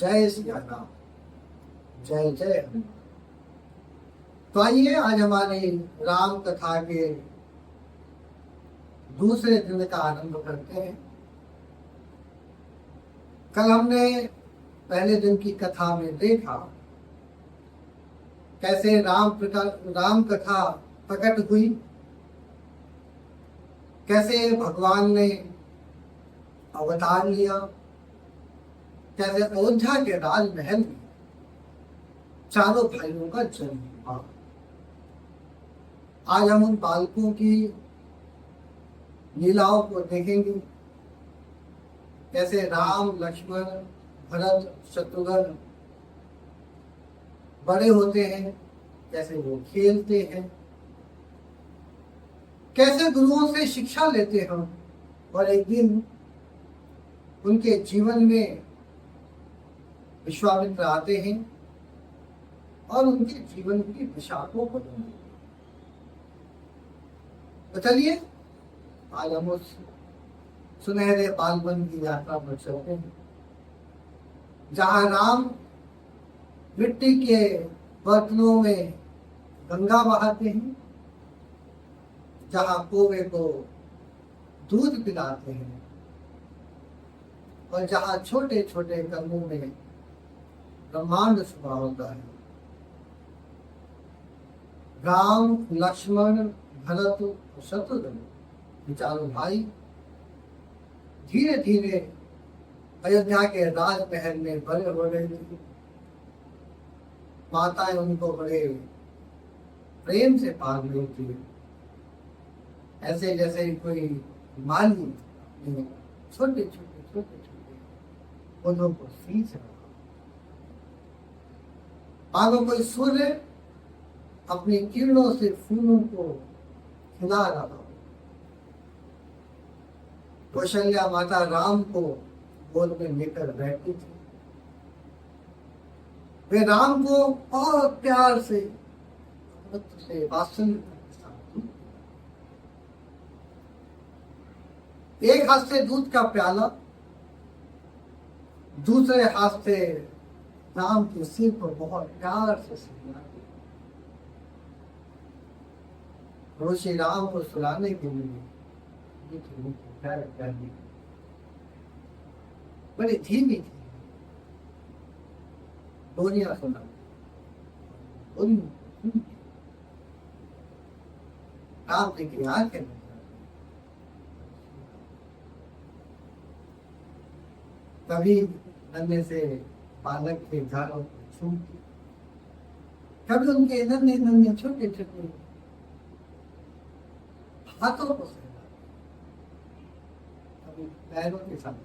जय सिया राम। जय जय हनुमान। तो आइए आज हमारी राम कथा के दूसरे दिन का आरंभ करते हैं। कल हमने पहले दिन की कथा में देखा कैसे राम कथा प्रकट हुई, कैसे भगवान ने अवतार लिया, कैसे अयोध्या के राजमहल में चारों भाइयों का जन्म हुआ। आज हम उन बालकों की लीलाओं को देखेंगे, कैसे राम लक्ष्मण भरत शत्रुघ्न बड़े होते हैं, कैसे वो खेलते हैं, कैसे गुरुओं से शिक्षा लेते हैं और एक दिन उनके जीवन में विश्वामित्र आते हैं और उनके जीवन की दिशा को बदलते हैं। तो चलिए आज हम उस सुनहरे बालपन की यात्रा पर चलते हैं, जहां राम मिट्टी के बर्तनों में गंगा बहाते हैं, जहां कौवे को दूध पिलाते हैं और जहां छोटे छोटे कदमों में ब्रह्मांड छुपा होता है। राम लक्ष्मण भरत और शत्रुघ्न चारों भाई धीरे धीरे अयोध्या के राजमहल में बड़े हो रहे थे। माताएं उनको बड़े प्रेम से पाल रही थी, ऐसे जैसे कोई माली छोटे छोटे पौधों को सींच रहा, मानो कोई सूर्य अपनी किरणों से फूलों को खिला रहा हो। कौशल्या माता राम को गोद में लेकर बैठी थी। वे राम को बहुत प्यार से वात्सल्य एक हाथ से दूध का प्याला, दूसरे हाथ से राम के सिर पर बहुत प्यार से श्री राम को सुलाने के लिए बड़ी धीमी थी बोलियां सुना। राम जी की आंखें कभी नन्हे से बालक के झाड़ों को छूती, कभी उनके नन्हे नन्हे छोटे छोटे हाथों को सहला, कभी पैरों के साथ,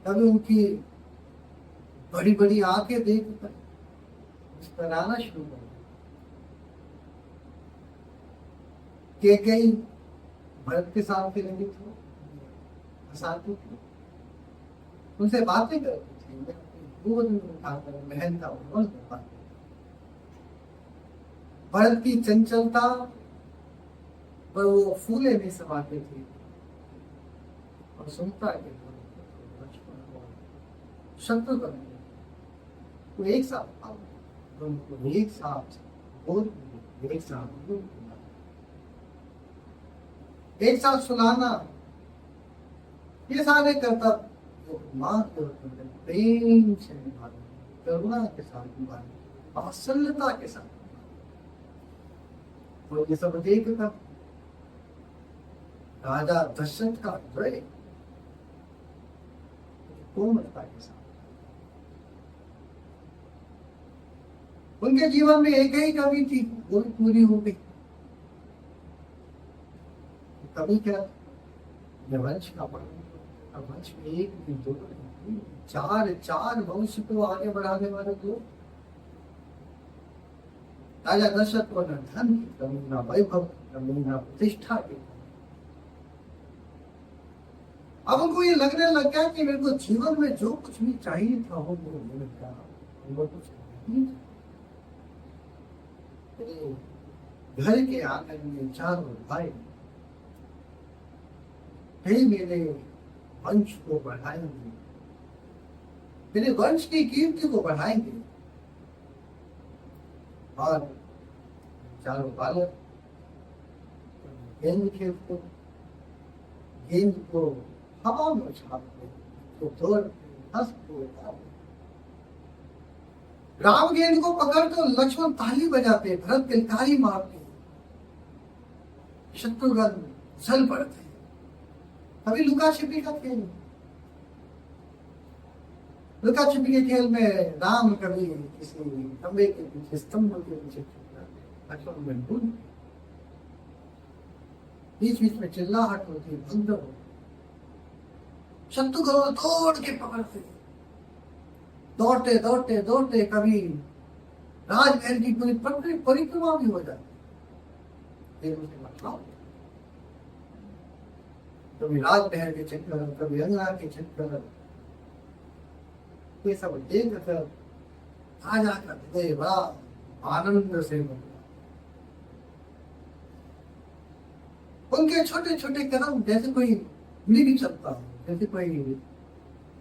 कभी उनकी बड़ी बड़ी आंखें देखकर मुस्कुराना शुरू कर के कई भरत के साथ लगी थी, हंसाती थी, उनसे बातें करती थी, गोद में उठाकर महल का उन्नत करवाती। भरत की चंचलता पर वो फूले नहीं समाते थे और सुनता के शत्रुघ्न को एक साथ उनको एक साथ एक साथ सुनाना, ये सारे कर्तव्य मां के प्रेम से निभाने, करुणा के साथ निभाने, वात्सल्यता के साथ वो ये सब देखकर राजा दशरथ का हृदय कोमलता के साथ, उनके जीवन में एक ही कमी थी, वो पूरी हो गई। कभी क्या वंश का बढ़ाना, वंश में एक भी दो चार वंश को आगे बढ़ाने वाले लोग। राजा दशरथ को न धन की कमी, न वैभव की कमी, न प्रतिष्ठा की कमी। अब उनको ये लगने लग गया कि मेरे को जीवन में जो कुछ भी चाहिए था वो मिल गया, वो कुछ नहीं। घर के आंगन में चारों भाई मेरे वंश को बढ़ाएंगे, मेरे वंश की कीर्ति को बढ़ाएंगे। और चारों बालक गेंद खेलते, गेंद को हवा में उछालते, तो दौड़ते, हंसते, राम गेंद को पकड़ तो लक्ष्मण ताली बजाते, भरत किलकारी मारते, शत्रुघ्न उछल पड़ते। कभी लुका छिपी का खेल, लुका छिपी के खेल में राम कभी किसी खंबे के पीछे, स्तंभ के पीछे छुप जाते, लक्ष्मण में भूल, बीच बीच में चिल्लाहट होती, भगदड़ होती, शत्रुघ्न दौड़ के पकड़ते, दौड़ते दौड़ते दौड़ते कभी राजमहल की पूरी परिक्रमा भी हो जाती, कभी राजमहल के चक्कर, कभी अंगना के चक्कर, ये सब देख कर राजा का हृदय बड़ा आनंद से भर गया। उनके छोटे छोटे कदम जैसे कोई उंगली भी चलता हो, जैसे कोई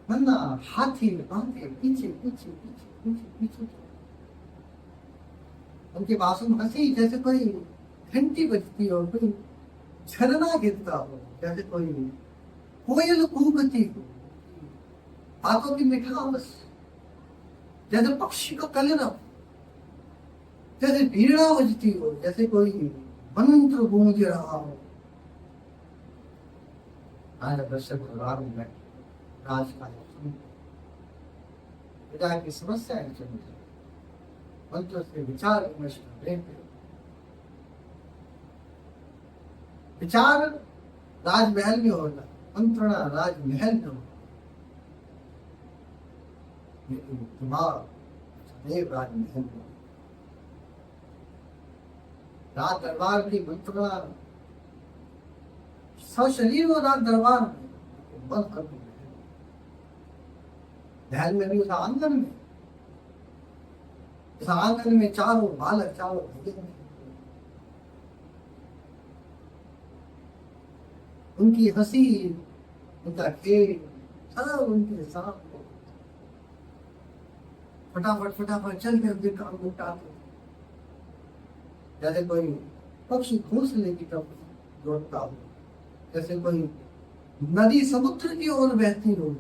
वरना हाथी बांधे पीछे पीछे पीछे पीछे पीछे। उनकी मासूम हंसी जैसे कोई घंटी बजती हो, कोई झरना गिरता हो, जैसे कोई कोयल कूकती हो, बातों की मिठास, जैसे पक्षी का कलरव, जैसे वीणा बजती हो, जैसे कोई मंत्र गूंज रहा हो। आज दर्शक में राजकाज पिता की समस्याएं चलती, मंत्र से विचार विमर्श कर रहे, विचार राजमहल में होगा, मंत्रणा राजमहल में होगा, लेकिन दिमाग सदैव राजमहल में। राज दरबार की मंत्रणा सशरीर हो, राज दरबार में बंद कर दिया, महल में भी उस आंगन में, इस आंगन में चारों बालक, चारों भगत, उनकी हंसी, उनका खेल सब उनके सामने, फटाफट फटाफट चल के उनके काम निपटाते, जैसे कोई पक्षी घोंसले की तरफ दौड़ता हो, जैसे कोई नदी समुद्र की ओर बहती हो,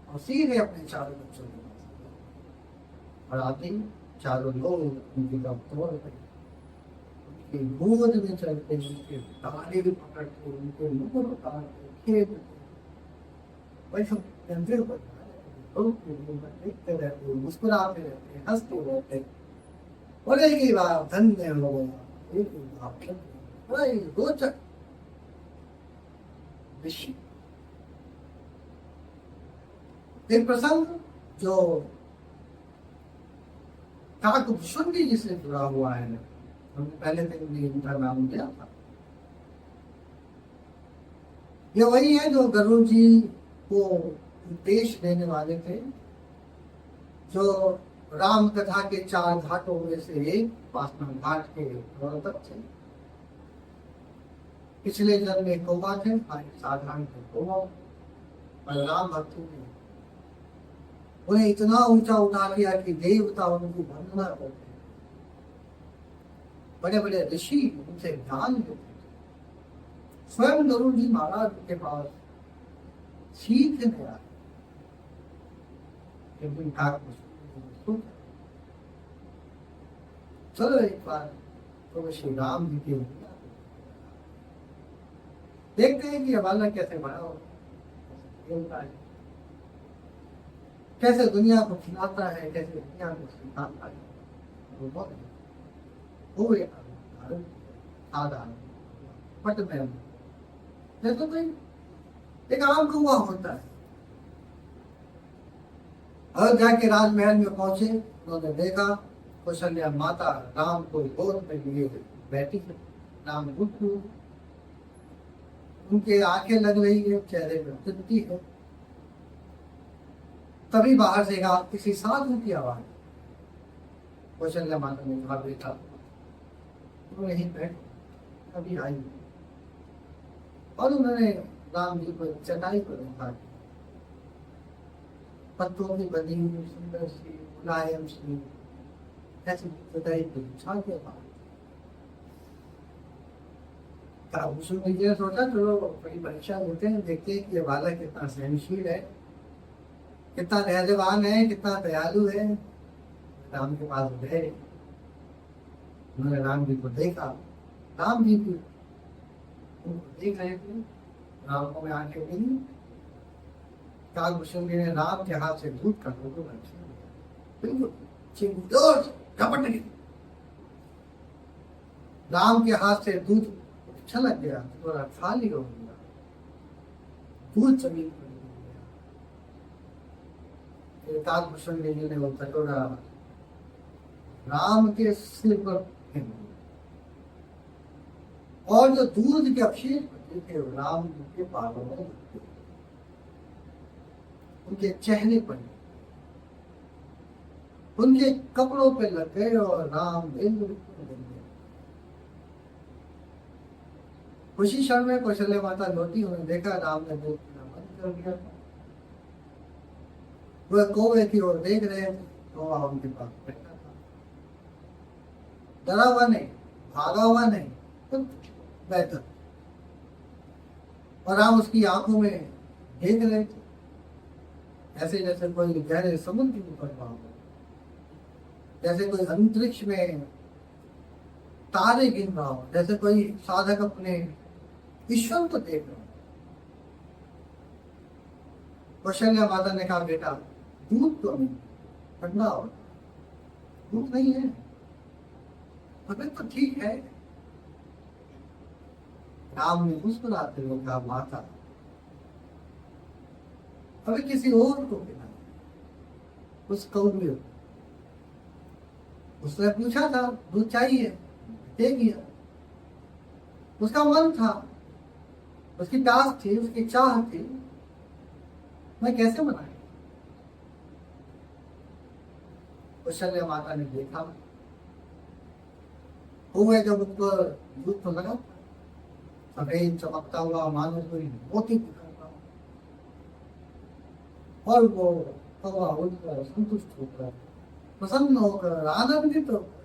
और सीधे अपने चारों बच्चों के पास, और आते ही चारों लोग उनकी तरफ दौड़ गए, उनके गोद में चलते, उनके ताले भी पकड़ते, उनके मुकुट उतारते, खेलते, वही सब केंद्र पर देखते रहते, मुस्कुराते रहते, हंसते रहते, और एक ही बार धन्य हो गया, एक ही बार बड़ा ही रोचक विषय। एक प्रसंग जो काकभूषुंडी जी से जुड़ा हुआ है, हमने पहले दिन भी इनका नाम दिया था। ये वही है जो गरुड़ जी को उपदेश देने वाले थे, जो राम कथा के 4 घाटों में से एक वासना घाट के प्रवर्तक थे। पिछले जन्म में कौवा थे, साधारण थे कौवा, और राम भक्ति में उन्हें इतना ऊंचा उठा लिया कि देवता उनकी वंदना करते, बड़े बड़े ऋषि उनसे ज्ञान लेते, स्वयं गरुड़ जी महाराज के पास सीखने आए, लेकिन चलो एक बार तो श्री राम जी के देखते हैं कि हमारा कैसे बड़ा होता है, कैसे दुनिया को खिलाता है, कैसे दुनिया को सिखाता है। वो पट में जैसे कोई एक आम कौवा होता है, और जाके राजमहल में पहुंचे, उन्होंने देखा कौशल्या माता राम को गोद में लिए बैठी है, राम गुप्त, उनके आंखें लग रही है, चेहरे पर तृप्ति है। तभी बाहर से किसी साधु की आवाज, कौशल्या माता ने कहा बेटा तुम यहीं बैठ, अभी आई, और उन्होंने राम जी को चटाई पर बैठा, पत्तों की बनी हुई सुंदर सी मुलायम सी ऐसी बताई छा के बाद आभूषण में ये सोचा चलो कोई परीक्षा देते हैं, देखते हैं कि ये बालक कितना सहनशील है, कितना धैर्यवान है, कितना दयालु है। राम के पास गए, उन्होंने राम जी को देखा। राम जी भी उनको देख रहे थे, राम को में आंखें मिली। कालभूषण जी ने राम के हाथ से दूध का लोगों बिल्कुल झपट गई। राम के हाथ से दूध छलक गया, थोड़ा खाली हो गया, दूध जमीन पर गिर गया। कालभूषण जी ने वो कटोरा राम के सिर पर फेंक दिया, और जो दूध के अवशेष बचे थे राम जी के बालों में उनके चेहरे पर, उनके कपड़ों पे लग गए और राम बिल्कुल खुशी क्षण में कौशल्या माता लौटी। उन्होंने देखा राम ने दूध पीना बंद कर दिया। वह कौवे की ओर देख रहे थे, कौवा उनके पास बैठा था, डरा हुआ नहीं, भागा हुआ नहीं, तो बैठा। और राम उसकी आंखों में देख रहे थे, ऐसे जैसे कोई गहरे समुद्र की ऊपर रहा हो, जैसे कोई अंतरिक्ष में तारे गिन रहा हो, जैसे कोई साधक अपने ईश्वर को देख रहा हो। कौशल्या माता ने कहा, बेटा दूध तो नहीं, ठंडा हो, दूध नहीं है, तबियत तो ठीक है। राम ने मुस्कुराते हुए कहा, माता अभी किसी और को पिला। उस कौवे को उसने पूछा था दूध चाहिए, दे दिया। उसका मन था, उसकी प्यास थी, उसकी चाह थी, मैं कैसे मनाए। कौशल्या माता ने देखा, हुए जब उनको दूध तो लगा सफेद चमकता हुआ मानो कोई मोती दिखा, और वो कौवा उठकर संतुष्ट होकर प्रसन्न होकर आनंदित होकर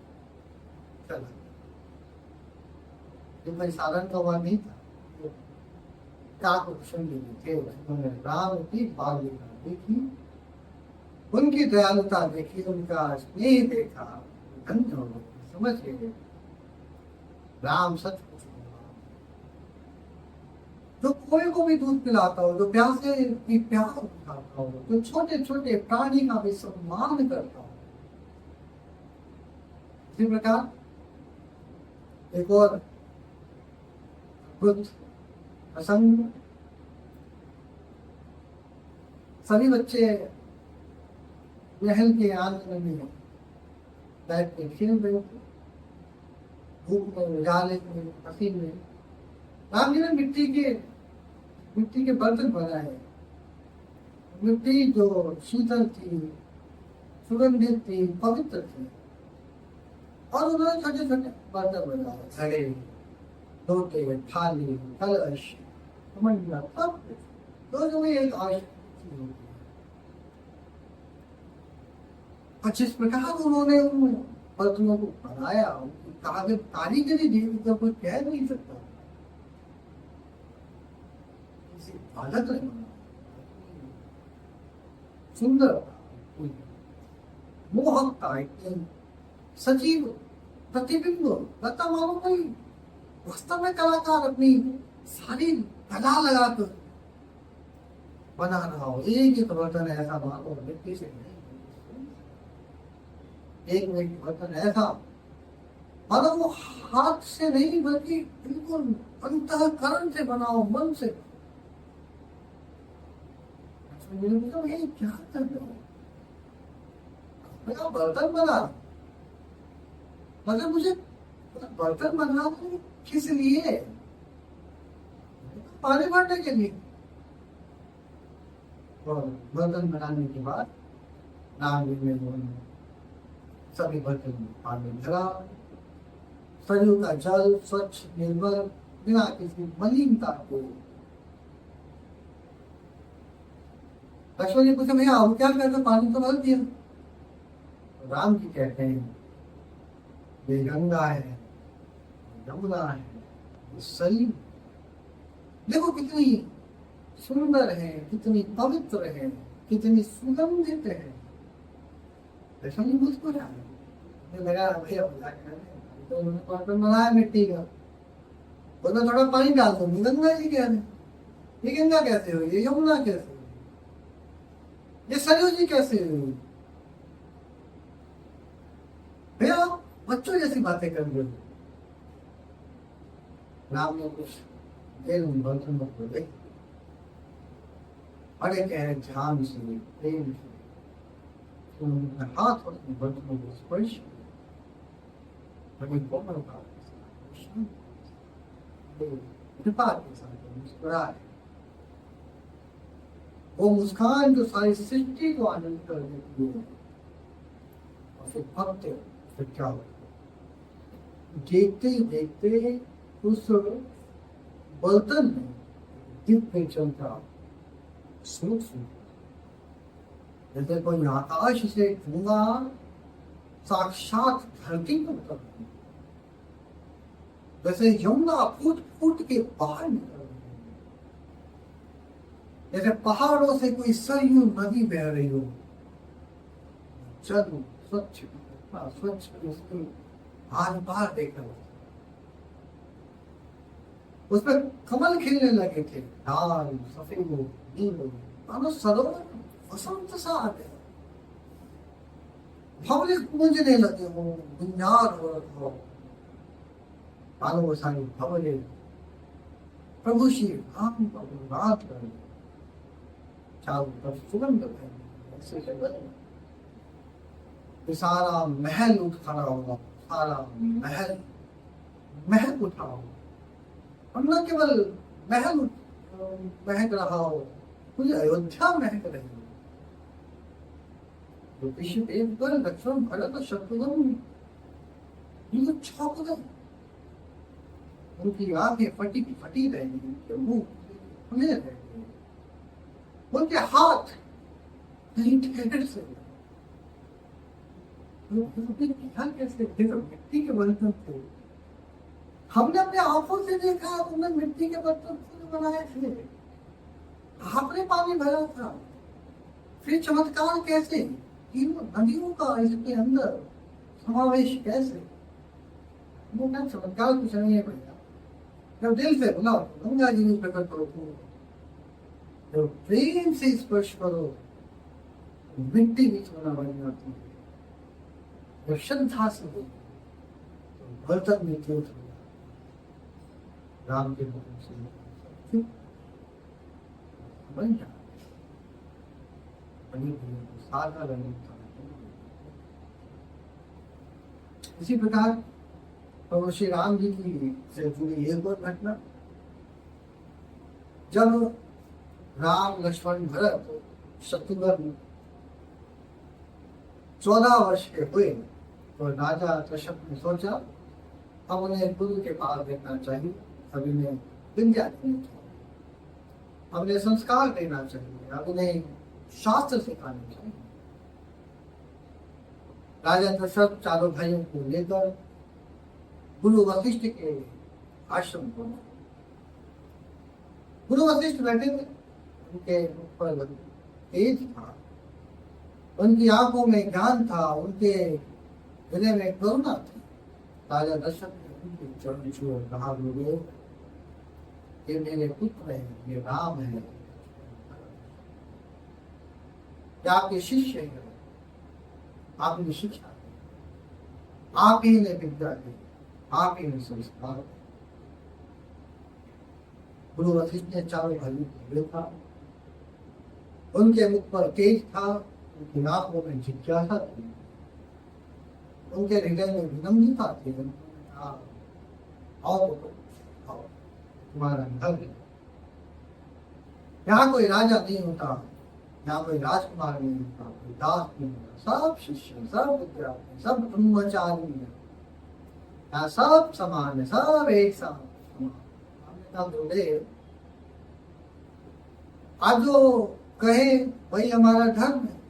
चला। जो कोई साधारण कौवा नहीं था, काकभूषण जी थे। उन्होंने राम की बालिका देखी, उनकी दयालुता देखी, उनका स्नेह देखा, धन्य हो गए, समझ गए राम सच कुछ जो कोई को भी दूध पिलाता हो, जो प्यासे की प्यास उठाता हो, जो छोटे छोटे प्राणी का भी सम्मान करता हो। इसी प्रकार एक और अद्भुत प्रसंग, सभी बच्चे महल के आंगन में बैठ के खेल रहे थे, धूप में, उजाले में, पसीने में। राम जी ने मिट्टी के बर्तन बनाए, मिट्टी जो शीतल थी, सुगंधित थी, पवित्र थी, और उन्होंने छोटे छोटे बर्तन बनाए, घड़े, लोटे, थाली, कलश, मंडला, सब जो भी एक और जिस प्रकार उन्होंने उन बर्तनों को बनाया, उनकी कारीगरी देखी तो कोई कह नहीं सकता। बालक ने सुंदर, मोहकता, सजीव प्रतिबिंब, लगता मानो कोई वास्तव में कलाकार अपनी सारी कला लगाकर बना रहा हो। एक बर्तन ऐसा मानो मिट्टी से नहीं, एक बर्तन ऐसा मानो वो हाथ से नहीं बल्कि बिल्कुल अंतःकरण से बनाओ, मन से। ये क्या कर रहे हो? मेरा बर्तन बना, मगर मुझे बर्तन बना किस लिए? पानी भरने के लिए। और बर्तन बनाने के बाद नाम में सभी बर्तन में पानी भरा, सरयू का जल स्वच्छ निर्मल, बिना किसी मलिनता को लक्ष्मण जी पूछे भैया अब क्या करते, पानी तो भर दिया। राम जी कहते हैं ये गंगा है, यमुना है, ये सलीम, देखो कितनी सुंदर है, कितनी पवित्र है, कितनी सुगंधित है। लक्ष्मण जी मुस्कुरा, मुझे लगा भैया मजाक कर रहे हैं, तो उन्होंने बर्तन बनाया मिट्टी का, उसमें थोड़ा पानी डाल दो, गंगा जी कह रहे हैं। ये गंगा कैसे हुई, ये यमुना कैसे हुई, ये सरयू जी कैसे हुई? भैया बच्चों जैसी बातें कर रहे हो। राम ने कुछ देर में बर्तन में बोले, अरे कह रहे ध्यान से, प्रेम से, तो उनका हाथ और बर्तनों को स्पर्श किया, बड़ी कोमल भाव के साथ, कृपा के साथ मुस्कुराए। वो मुस्कान जो सारी सृष्टि को आनंद कर देती है। और फिर भक्त फिर क्या हो, देखते ही देखते उस बर्तन में दिव्य चलता स्रोत सुनता, जैसे कोई आकाश से गंगा साक्षात धरती पर उतर रही है, जैसे यमुना फूट फूट के बाहर निकल रही है, जैसे पहाड़ों से कोई सरयू नदी बह रही हो, जल स्वच्छ स्वच्छ उसकी आर पार देख रहा, उसमें कमल खिलने लगे थे, लाल सफेद नील, मानो सरोवर वसंत सा आ गया, भवरे गूंजने लगे हो, गुंजार हो रहा हो, मानो वो सारी भवरे प्रभु श्री राम का गुणगान कर रहे, चारों तरफ सुगंध फैली, ऐसे जगह सारा महल उठ खड़ा होगा, सारा महल महल उठा होगा, और न केवल महल महक रहा हो, मुझे अयोध्या महक रही हो। ज्योतिषी देव पर लक्ष्मण भरत शत्रुघ्न ये छौंक गए, उनकी आंखें फटी फटी रही, उनके मुंह खुले रहे, उनके हाथ कहीं ठेर से, कैसे मिट्टी के बर्तन थे, हमने अपने आंखों से देखा, उन्होंने मिट्टी के बर्तन से बनाए थे, आपने पानी भरा था, फिर चमत्कार कैसे, तीनों नदियों का इसके अंदर समावेश कैसे? वो क्या चमत्कार कुछ नहीं है भैया, जब दिल से बुलाओ गंगा जी में प्रकट करो, जब प्रेम से स्पर्श करो मिट्टी भी सोना बन जाती है, जब श्रद्धा से हो तो बर्तन में क्यों राम के हुक्म से बन जाता, साधा रंग। इसी प्रकार प्रभु श्री राम जी की से जुड़ी एक और घटना, जब राम लक्ष्मण भरत शत्रुघ्न 14 वर्ष के हुए तो राजा दशरथ ने सोचा अब उन्हें गुरु के पास देखना चाहिए, अब इन्हें विद्या देनी चाहिए, अब उन्हें संस्कार देना चाहिए, अब उन्हें शास्त्र सिखाने चाहिए। राजा दशरथ चारों भाइयों को लेकर गुरु वशिष्ठ के आश्रम को, गुरु वशिष्ठ बैठे थे, उनके मुख पर तेज था, उनकी आंखों में ज्ञान था, उनके हृदय में करुणा थी। राजा दशरथ ने उनके चरण छुए कहा, गुरु ये मेरे पुत्र हैं, ये राम है, ये आपके शिष्य है, आपने शिक्षा दी, आप ही ने विद्या दी, आप ही ने संस्कार। गुरु वशिष्ठ ने चारों भाइयों को देखा, उनके मुख पर तेज था, उनकी आंखों में जिज्ञासा थी, उनके हृदय में विनम्रता थी। आओ तुम्हारा घर है, यहाँ कोई राजा नहीं होता, यहाँ कोई राजकुमार नहीं होता, कोई दास नहीं होता, सब शिष्य, सब विद्यार्थी, सब ब्रह्मचारी है, यहाँ सब समान है, सब एक साथ समान। आज जो कहे वही हमारा धर्म है,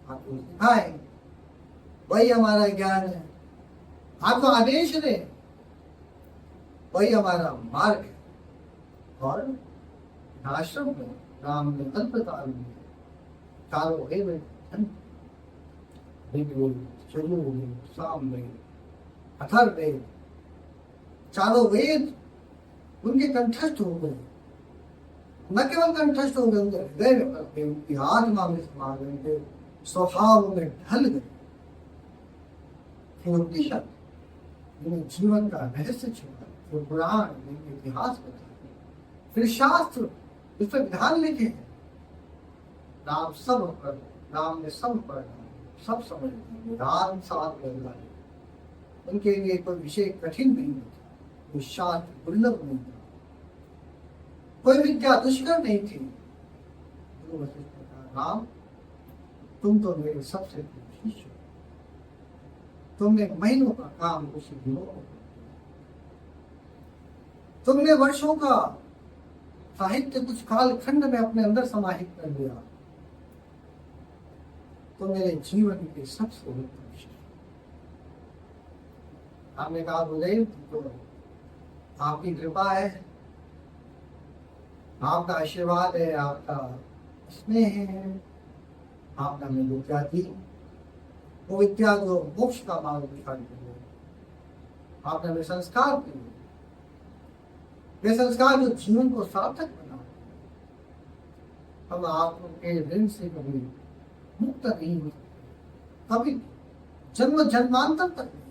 आपको सिखाए, वही हमारा ज्ञान है, आपको आदेश दे, वही हमारा मार्ग है। और आश्रम में राम ने अल्पकाल में चारों वेद, ऋग्वेद, यजुर्वेद, सामवेद, अथर्ववेद, चारों वेद उनके कंठस्थ हो गए। न केवल कंठस्थ हो गए, उनके हृदय में पड़ गए, उनकी आत्मा में समा गए, उनके स्वभाव में ढल गए। फिर उपनिषद जिन्हें जीवन का रहस्य छिपा, फिर पुराण जिनके इतिहास बताते, फिर शास्त्र इस पर विधान लिखे हैं। राम ने सब पढ़ा, सब समझ लिया, राम साथ में उनके लिए कोई विषय कठिन नहीं था, कोई शास्त्र दुर्लभ नहीं था, कोई विद्या दुष्कर नहीं थी। गुरु वशिष्ठ ने कहा, राम तुम तो मेरे सबसे शिष्य हो, तुमने महीनों का काम उसी दिनों में, तुमने वर्षों का साहित्य कुछ काल खंड में अपने अंदर समाहित कर लिया, तो मेरे जीवन के सबसे उत्तम शिष्य। हमने कहा, गुरुदेव तो आपकी कृपा है, आपका आशीर्वाद है, आपका स्नेह है, आपने हमें विद्या दी, वो विद्या जो मोक्ष का मार्ग दिखाई दे, आपने हमें संस्कार दिए, वे संस्कार जो जीवन को सार्थक बना। हम आपके ऋण से कभी मुक्त नहीं हो सकते, कभी जन्म जन्मांतर तक नहीं।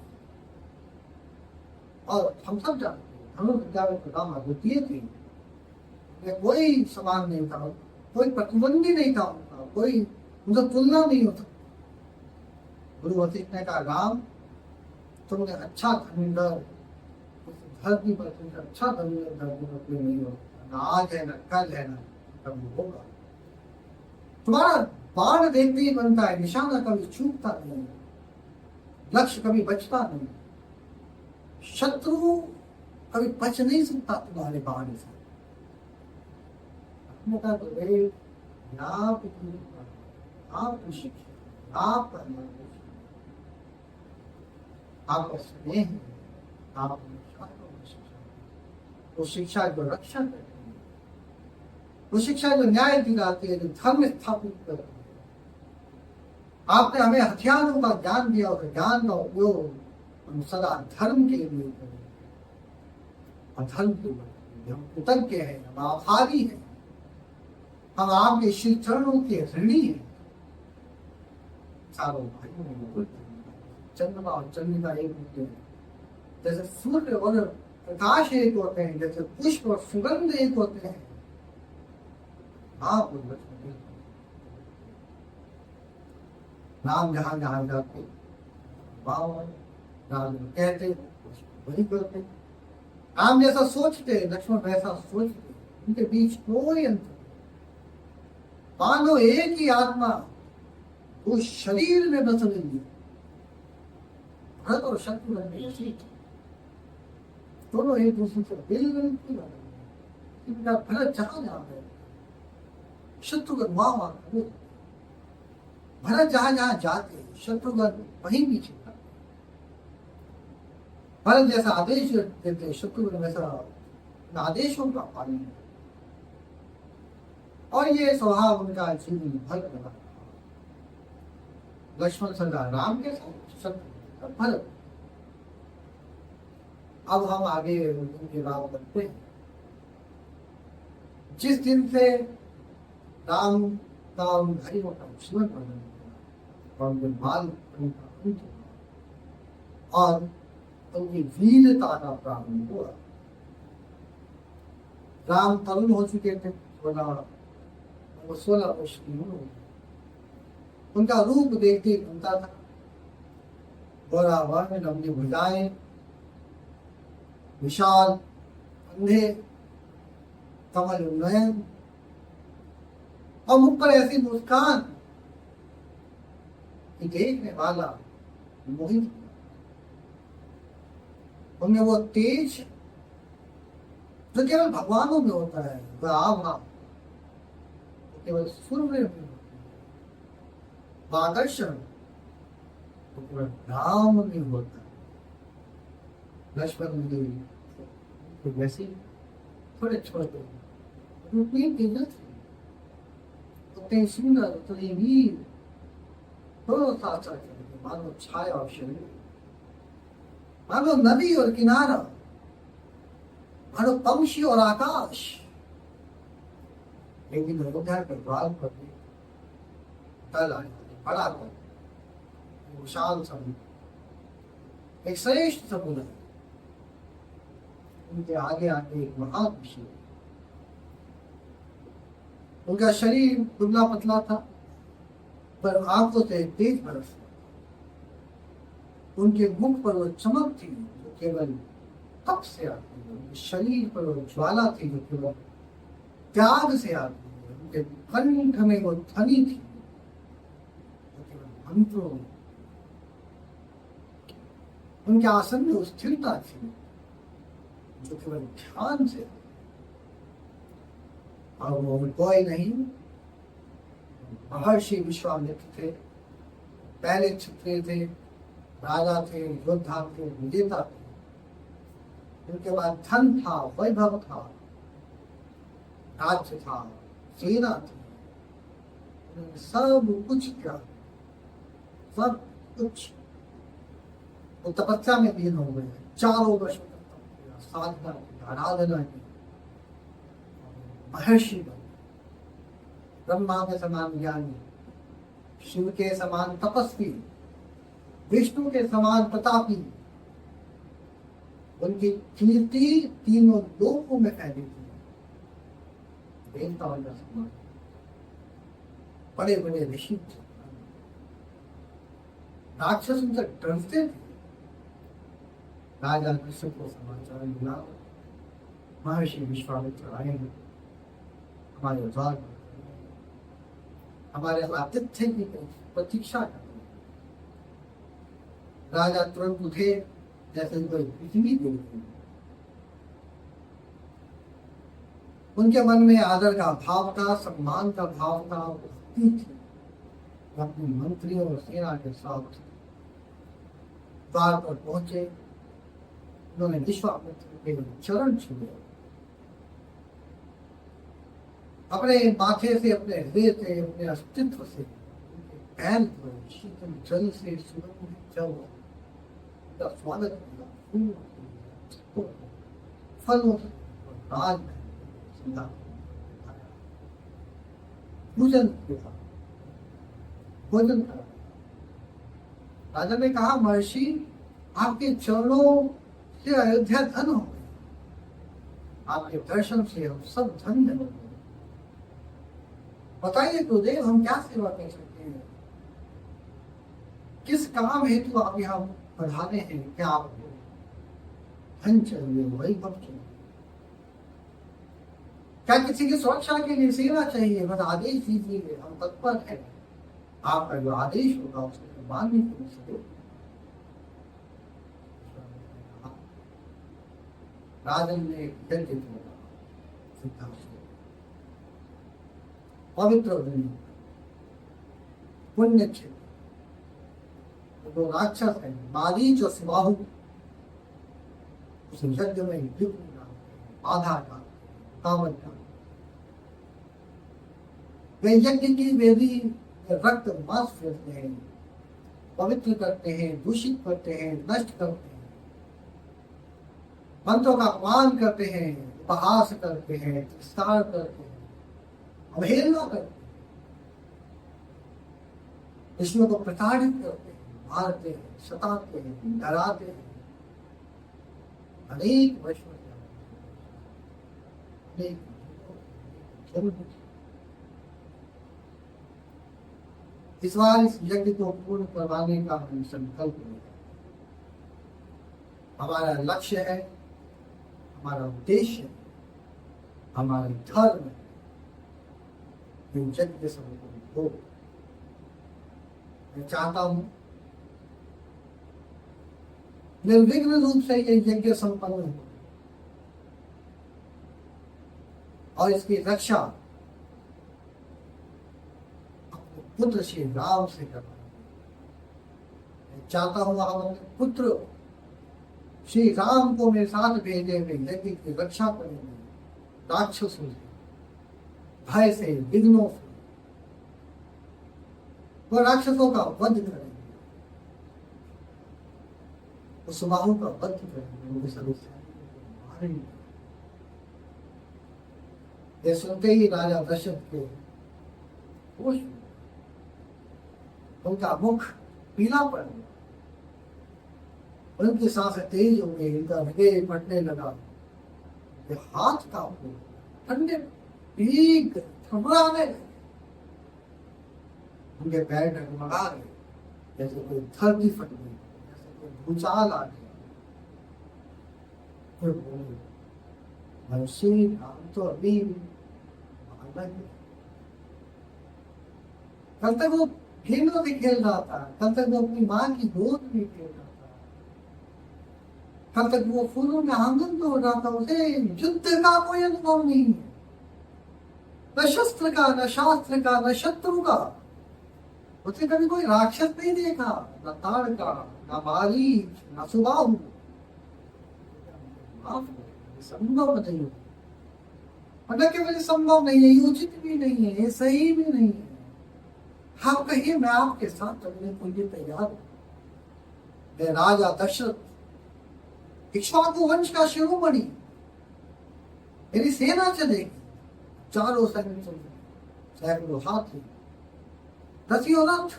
और हम सब जानते हैं, हम विद्या में प्रथम अद्वितीय थे, कोई समान नहीं था, कोई प्रतिबंधी नहीं था उनका, कोई उनसे तुलना नहीं होता। गुरु वशिष्ठ ने कहा, राम तुमने अच्छा धनुर्धर, धरती पर तुमसे अच्छा धनुर्धर नहीं होता, ना आज है, ना कल है, ना कभी होगा। तुम्हारा बाण देखते ही बनता है, निशाना कभी चूकता नहीं, लक्ष्य कभी बचता नहीं, शत्रु कभी बच नहीं सकता तुम्हारे बाण से। आपका शिक्षा, आपका आपका स्नेह, वो शिक्षा जो रक्षा करती है, वो शिक्षा जो न्याय दिलाती है, जो धर्म स्थापित करती है। आपने हमें हथियारों का ज्ञान दिया, और ज्ञान का उपयोग हम सदा धर्म के लिए करें, अधर्म के लिए। हम कृतज्ञ हैं, हम आभारी हैं, हम आपके श्री चरणों के ऋणी हैं। चारों भाइयों, चंद्रमा और चंद्रिका एक होते हैं, जैसे सूर्य और प्रकाश एक होते हैं, जैसे पुष्प और सुगंध एक होते हैं। आप नाम जहां जहां जाते राम कहते वही करते, राम जैसा सोचते लक्ष्मण वैसा सोचते, उनके बीच कोई अंतर। मानो एक ही आत्मा उस शरीर में बस रही है। भरत और शत्रुघ्न में दोनों एक दूसरे से बिल्कुल भरत जहां जहां है, शत्रुघ्न वहां वहां, भरत जहां जहां जाते शत्रुघ्न वहीं पीछे। भरत जैसा आदेश देते, शत्रुघ्न वैसा आदेशों का पालन। और ये स्वभाव उनका जीवन भर रहा। लक्ष्मण सदा राम के साथ, शत्रुघ्न भरत। अब हम आगे उनके राम बनते हैं। जिस दिन से राम का उन भाइयों का जीवन वर्णन किया और उनके बाल उनका अंत हुआ और उनकी वीरता का प्रारंभ हुआ। राम तरुण हो चुके थे, 16 वर्ष की उम्र। उनका रूप देखते ही बनता था, गोरा वर्ण, लंबी भुजाएं, विशाल कंधे, कमल नयन और मुख पर ऐसी मुस्कान कि देखने वाला मोहित। उनमें वो तेज जो केवल भगवानों में होता है, वह आभा केवल सूर्य में होता है। आकर्षण तो पूरा राम में होता है। लक्ष्मण जी तो वैसे थोड़े छोटे रूपी के उतने सुंदर उतने वीर दोनों साथ साथ चलते, मानो छाया और शरीर, मानो नदी और किनारा, मानो पंछी और आकाश। लेकिन अयोध्या के द्वार पर भी कल आए बड़ा कर विशाल समुद्र, एक श्रेष्ठ समुद्र, उनके आगे आगे एक महान ऋषि। उनका शरीर दुबला पतला था पर आंखों से तेज बरस, उनके मुख पर वो चमक थी जो केवल तप से आती है, शरीर पर वो ज्वाला थी जो केवल त्याग से आती है, उनके कंठ में वो ध्वनि थी जो केवल मंत्रों, उनके आसन में स्थिरता थी जो केवल ध्यान से। और वो कोई नहीं, महर्षि विश्वामित्र थे, पहले क्षत्रिय थे, राजा थे, योद्धा थे, विजेता थे। उनके बाद धन था, वैभव था, राज्य था, सेना थी, उन्होंने सब कुछ किया, सब कुछ। वो तपस्या में लीन हो गए, 4 वर्ष साधना की, आराधना की, महर्षि बने, ब्रह्मा के समान ज्ञानी, शिव के समान तपस्वी, विष्णु के समान प्रतापी। उनकी कीर्ति तीनों लोकों में फैली थी, देवताओं का सम्मान, बड़े बड़े ऋषि थे, राक्षस उनसे डरते थे। राजा कृष्ण को समाचार मिला, महर्षि विश्वामित्र आएंगे हमारे द्वार पर, हमारे आतिथ्य की प्रतीक्षा कर। राजा तुरंत उठे जैसे कोई पृथ्वी देख। उनके मन में आदर का भाव था, सम्मान का भाव था, थी। अपने मंत्रियों और सेना के साथ द्वार पर पहुंचे, उन्होंने विश्वामित्र के चरण छुए, अपने माथे से, अपने हृदय से, अपने अस्तित्व से पैर धोए, शीतल जल से सुगंधित जल का स्वागत किया, फलों से राज पूजन किया, भोजन करा। राजा ने कहा, महर्षि आपके चरणों से अयोध्या धन हो गई, आपके दर्शन से हम सब धन्य हो गए। बताइए गुरुदेव, हम क्या सेवा कर सकते हैं? किस काम हेतु आप यहाँ पधारे हैं? क्या आपको धन चाहिए, वैभव चाहिए? क्या किसी की सुरक्षा के लिए सेवा चाहिए? बस आदेश दीजिए, हम तत्पर हैं। आपका जो आदेश होगा उसको मानने के लिए। राजन ने यज्ञ किया, पवित्र भूमि, पुण्य क्षेत्र। तो राक्षस है मारीच और सुबाहु, उस यज्ञ में बाधा का कामन का वे यज्ञ की वेदी रक्त मांस फेरते हैं, पवित्र करते हैं, दूषित करते हैं, नष्ट करते हैं, मंत्रों का अपमान करते हैं, उपहास करते हैं, तिरस्कार करते हैं, अवहेलना करते हैं, विष्णु को प्रताड़ित करते हैं, मारते हैं, सताते हैं, डराते हैं। अनेक वर्षों से इस बार इस यज्ञ को पूर्ण करवाने का हम संकल्प लें। हमारा लक्ष्य है, हमारा उद्देश्य है, हमारा धर्म है, यज्ञ संपन्न हो। मैं चाहता हूं निर्विघ्न रूप से ये यज्ञ संपन्न हो और इसकी रक्षा पुत्र श्री राम से करवाएंगे। मैं चाहता हूँ आप अपने पुत्र श्री राम को मेरे साथ भेजे हुए यज्ञ की रक्षा करेंगे, राक्षसों से, भय से, विघ्नों से, वो राक्षसों का वध करेंगे, उस बाहु का वध करेंगे, उनके सभी मारेंगे। ये सुनते ही राजा दशरथ के होश में, उनका मुख पीला पड़ गया, उनकी सांसें तेज हो गई, उनका हृदय फटने लगा, ये हाथ कांप गए, ठंडे भीग घबराने लगे, उनके पैर डगमगा गए जैसे कोई धरती फट गई, जैसे कोई भूचाल आ गया। फिर बोले, मनुष्य राम तो अभी बालक है। कल तक वो खेलों से खेल रहा था, कल तक वो अपनी माँ की गोद में खेल रहा था, कल तक वो फूलों में आंगन तोड़ रहा था, उसे युद्ध का कोई अनुभव नहीं है, न शस्त्र का, न शास्त्र का, न शत्रु का। उसे कभी कोई राक्षस नहीं देखा, न ताड़का, न बाली, न सुबाहु। संभव नहीं है, और न केवल संभव नहीं है, ये उचित भी नहीं है, ये सही भी नहीं है। आप कहिए मैं आपके साथ चलने को लिए तैयार हूं। मैं राजा दशरथ इक्ष्वाकु वंश का शिरोमणि, मेरी सेना चलेगी, चारों सैनिक, सैकड़ों हाथी, रथियों रथ,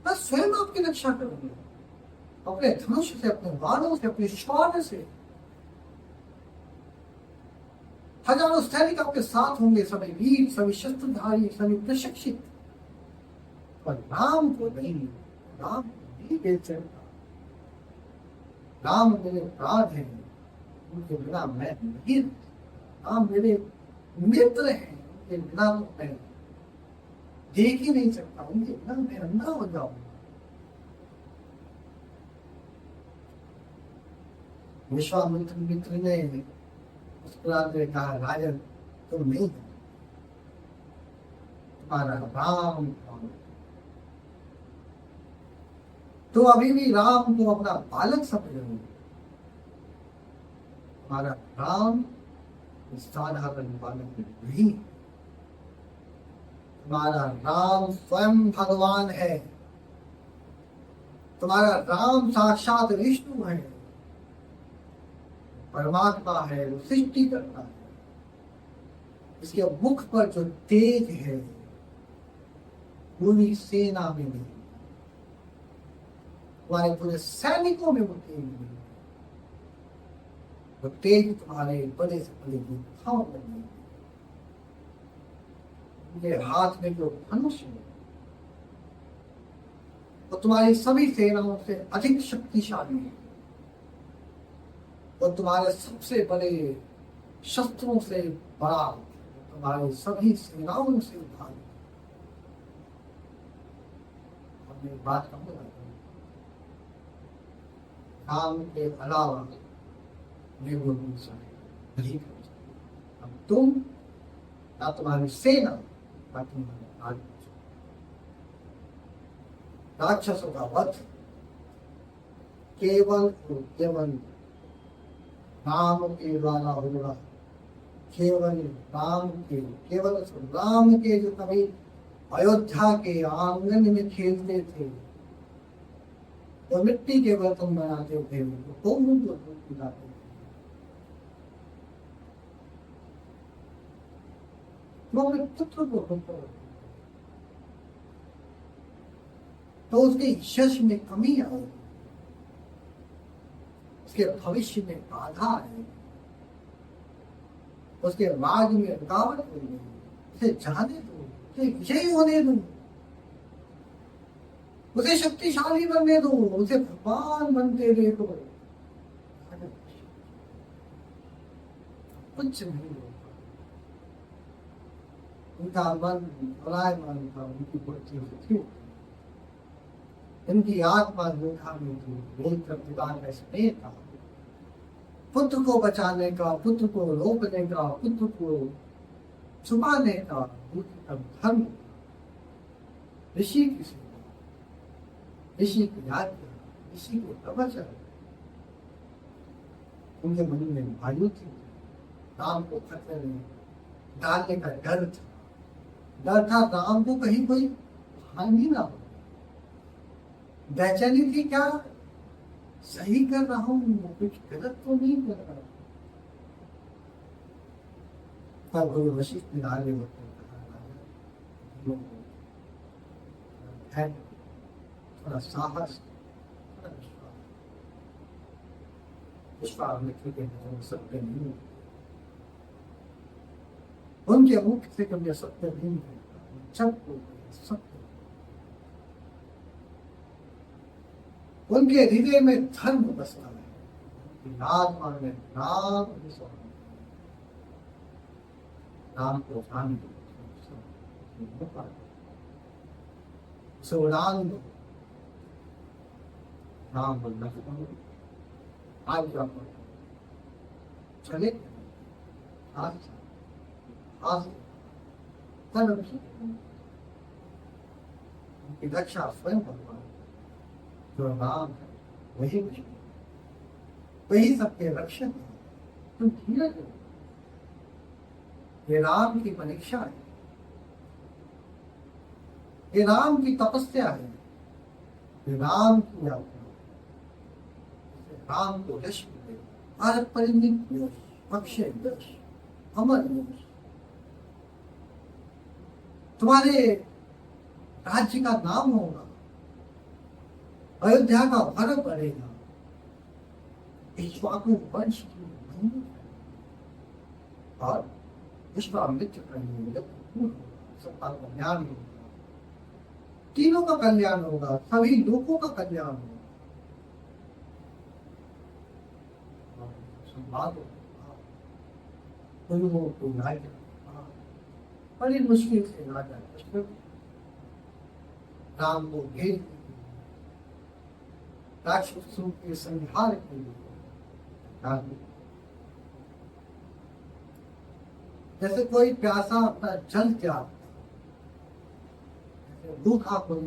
मैं स्वयं आपकी रक्षा करूंगा, अपने धनुष से, अपने बाणों से, अपने श्वान से। हजारों सैनिक आपके साथ होंगे, सभी वीर, सभी शस्त्रधारी, सभी प्रशिक्षित। पर राम को नहीं, राम नहीं बेच सकता। राम मेरे प्राण है, उनके बिना मैं नहीं। राम मेरे मित्र हैं, उनके बिना तो मैं देख ही नहीं सकता, उनके बिना मैं अंधा हो जाऊंगा। विश्वामित्र मित्र ने मुस्कुराते कहा, राजन तुम नहीं, तुम्हारा राम कौन? तो अभी भी राम को अपना बालक समझ रहे हो। हमारा राम साधारण बालक नहीं, तुम्हारा राम स्वयं भगवान है, तुम्हारा राम साक्षात विष्णु है, परमात्मा है, वो सृष्टि करता है। इसके मुख पर जो तेज है, पूरी सेना में नहीं, तुम्हारे पूरे सैनिकों में वो तेज नहीं, वो तेज तुम्हारे बड़े से बड़े योद्धाओं में नहीं। उनके हाथ में जो धनुष है वो तुम्हारी सभी सेनाओं से अधिक शक्तिशाली है, वो तुम्हारे सबसे बड़े शस्त्रों से बड़ा, तुम्हारी सभी सेनाओं से भारी। हमने बात कहूँगा, राम के अलावा नहीं, अब तुम ना तुम्हारी सेना, ना तुम्हारे आदमी, राक्षसों का वध केवल केवल राम के द्वारा होगा। केवल राम के जो कभी अयोध्या के आंगन में खेलते थे, वो मिट्टी के बर्तन बनाते थे, पिलाते थे, वो अपने पुत्र को तो उसके यश में कमी आई, उसके भविष्य में बाधा है, उसके मार्ग में रुकावट हो गई, उसे जाने दो, उसे विजयी होने दो, उसे शक्तिशाली बनने दो, उसे भगवान बनते देखो। कुछ नहीं होगा, उनका मन मुलायम था, उनकी बुद्धि थी, इनकी आत्मा योद्धा में थी, वेद प्रतिभा में स्नेह था, पुत्र को बचाने का, पुत्र को रोकने का, पुत्र को छुपाने का, धर्म। ऋषि की सेवा, ऋषि की याद किया, ऋषि को तपस्या, उनके मन में वायु थी, राम को खतरे में डालने का डर था। डर था राम को कहीं कोई हानि ना हो। बेचैनी थी, क्या सही कर रहा हूं, कुछ गलत तो नहीं कर रहा। तब गुरु वशिष्ठ ने आगे बढ़कर कहा, है थोड़ा साहस, थोड़ा विश्वास। विश्वामित्र के सत्य नहीं है, उनके मुख से कभी सत्य नहीं है, सबको सत्य। उनके हृदय में धर्म बसता है, आत्मा में राम राम को जान उड़ान दो, राम बोलना आज चले आज आज उनकी रक्षा स्वयं भगवान जो राम है, वही वही सबके रक्षक है। तुम धीरज हो, ये राम की परीक्षा है, ये राम की तपस्या है, ये राम की यात्रा, राम को यश मिले, भारत परिमित यश, अक्षय यश, अमर यश। तुम्हारे राज्य का नाम होगा, अयोध्या का भर बढ़ेगा, इक्ष्वाकु वंश की महिमा और विश्वामित्र सबका कल्याण होगा, तीनों का कल्याण होगा, सभी लोगों का कल्याण होगा। संवाद को बड़ी मुश्किल से राजा राम को घेर राक्षसों के संहार के लिए, जैसे कोई प्यासा अपना जल त्याग, भूखा कोई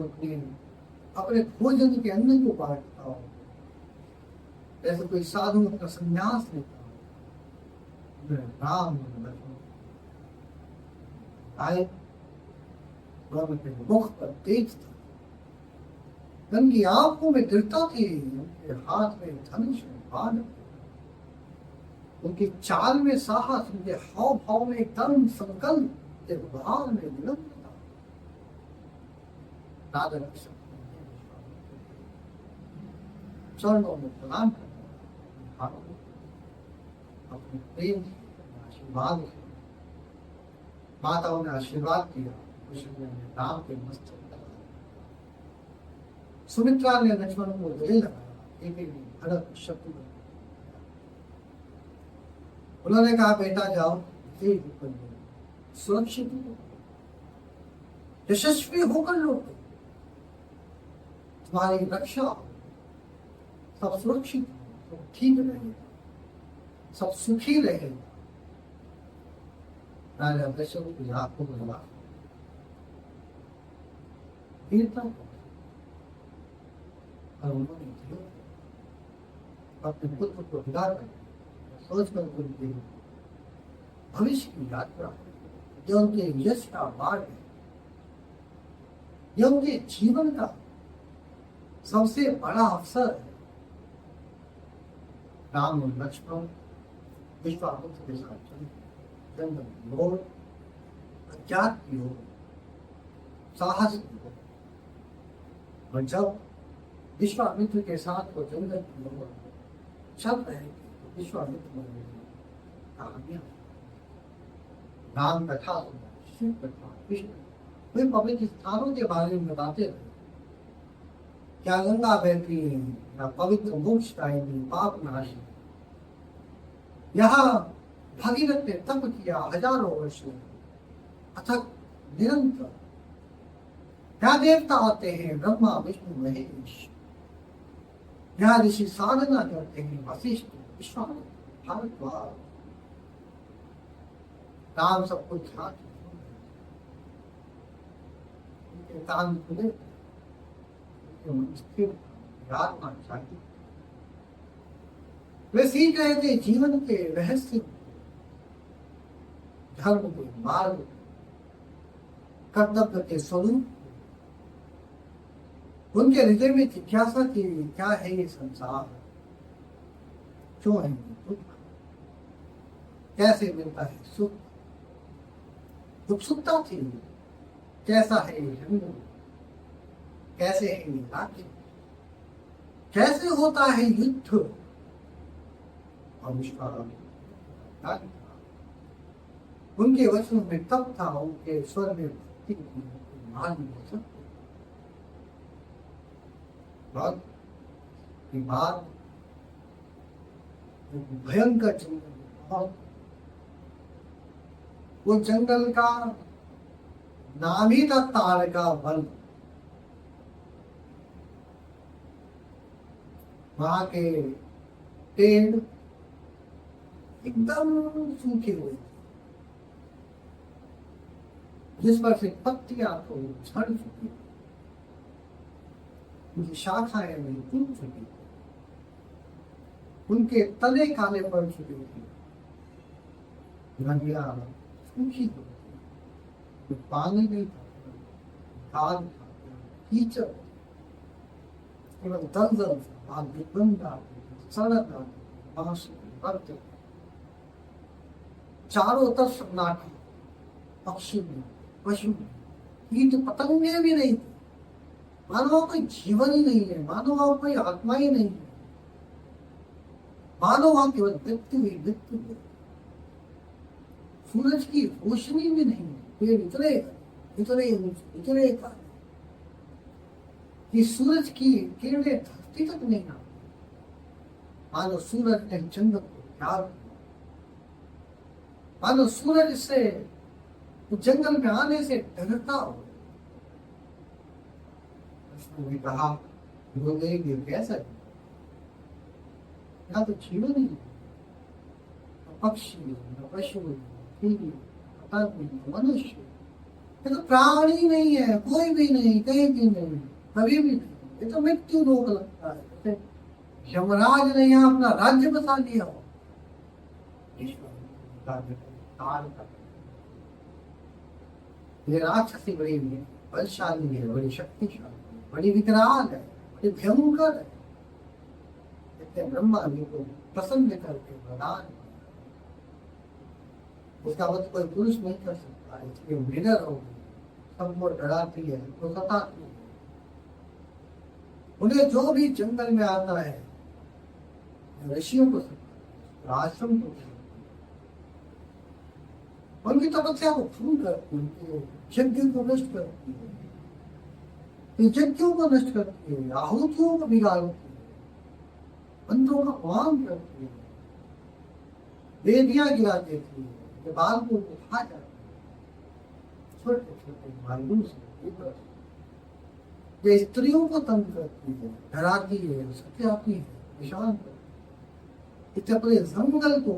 अपने भोजन के अन्न को बांटता हो, जैसे कोई साधु अपना संन्यास लेता हो, राम आए मुख पर तेज था, उनकी आंखों में दृढ़ता थी, उनके हाथ में धनुष बाण, उनकी चाल में साहस, उनके हाव भाव में एकदम संकल्प, व्यवहार में विनम्रता। राजा चरणों में प्रणाम करना, अपने प्रेम आशीर्वाद, माताओं ने आशीर्वाद दिया, राम के मस्तक। सुमित्रा ने लक्ष्मण को गले लगाया, एक भरत शत्रु। उन्होंने कहा, बेटा जाओ, सुरक्षित हो, यशस्वी होकर लो, तुम्हारी रक्षा, सब सुरक्षित, सब ठीक रहेगा, सब सुखी रहेगा। राजा दशरथ की आंख को बुलवा वीरता, और उन्होंने अपने पुत्र को विदा कर सोचकर उनके भविष्य की यात्रा, जो उनके यश का मार्ग है, यह उनके जीवन का सबसे बड़ा अवसर है। राम और लक्ष्मण विश्वामित्र के साथ चले, जंगल की ओर, अज्ञात की ओर, साहस की ओर। और जब विश्वामित्र के साथ वो जंगल की ओर चल रहे थे, तो विश्वामित्र कहानियां, राम कथा, शिव कथा, कृष्ण, वे पवित्र स्थानों के बारे में बताते रहे। क्या गंगा बहती है, या पवित्र मोक्षदायिनी पाप नाशी, यहाँ भगीरथ ने तप किया हजारों वर्षों, अथक निरंतर। क्या देवता आते हैं, ब्रह्मा विष्णु महेश। यहाँ ऋषि साधना करते हैं, वशिष्ठ, विश्वामित्र, भारद्वाज। राम सब कुछ के कान खुले, स्थिर आत्मा शांति। वे सीख रहे थे जीवन के रहस्य, धर्म के मार्ग, कर्तव्य के स्वरूप। उनके हृदय में जिज्ञासा थी, क्या है ये संसार, क्यों है दुख, कैसे मिलता है सुख, उत्सुकता थी, कैसा है ये रंग, कैसे है ये राज्य, कैसे होता है युद्ध, और उसका उनके वचनों में तप था, उनके स्वर में भक्ति थी, मान में बात भयंकर जंगल, वो जंगल का नाम ही था तारका वन। वहां के पेड़ एकदम सूखे हुए थे, जिस पर से पत्तियां तो झड़ चुकी, उनकी शाखाएं में टूट चुकी, उनके तले काले पड़ चुके थे, नदियां सूखी हो गई, पानी नहीं था, खाद था, कीचड़, केवल दलदल था, गंदा सड़क था, बांस पत्ते, चारों तरफ सन्नाटा, पक्षी में, पशु में, कीट पतंगे भी नहीं थे, मानो कोई जीवन ही नहीं है, मानो वहां कोई आत्मा ही नहीं है, मानो वहां केवल मृत्यु ही मृत्यु है। सूरज की रोशनी भी नहीं है, पेड़ इतने इतने इतने काले कि सूरज की किरणें धरती तक नहीं आ, मानो सूरज ने जंगल को प्यार, मानो सूरज से जंगल में आने से डरता हो। उसने कहा ये कैसा है, यहाँ तो जीवन नहीं, न पक्षी, न पशु, मनुष्य, ये तो प्राणी नहीं है, कोई भी नहीं, कहीं भी नहीं, कभी भी नहीं, ये तो मृत्यु रोग लगता है। यमराज ने यहाँ अपना राज्य बसा लिया हो। ये राक्षसी बड़ी बलशाली है, बड़ी शक्तिशाली, बड़ी विकराल है, बड़ी भयंकर है। इसने ब्रह्मा जी को प्रसन्न करके वरदान, उसका वध कोई पुरुष नहीं कर सकता, इसलिए विनर होगी, सबको डराती है, तो सताती है। उन्हें जो भी जंगल में आता है, ऋषियों को आश्रम को, उनकी तपस्या को भूल करती है, यज्ञ को नष्ट करती है, यज्ञों को नष्ट करती है, आहुतियों को बिगाड़ती है, मंत्रों का अपमान करती है, वेदियां गिरा देती है, बाल को उठा जाती है, छोटे छोटे मायूस ये स्त्रियों को तंग करती है, डराती है, सत्याती है, निशान करती है, इससे अपने जंगल को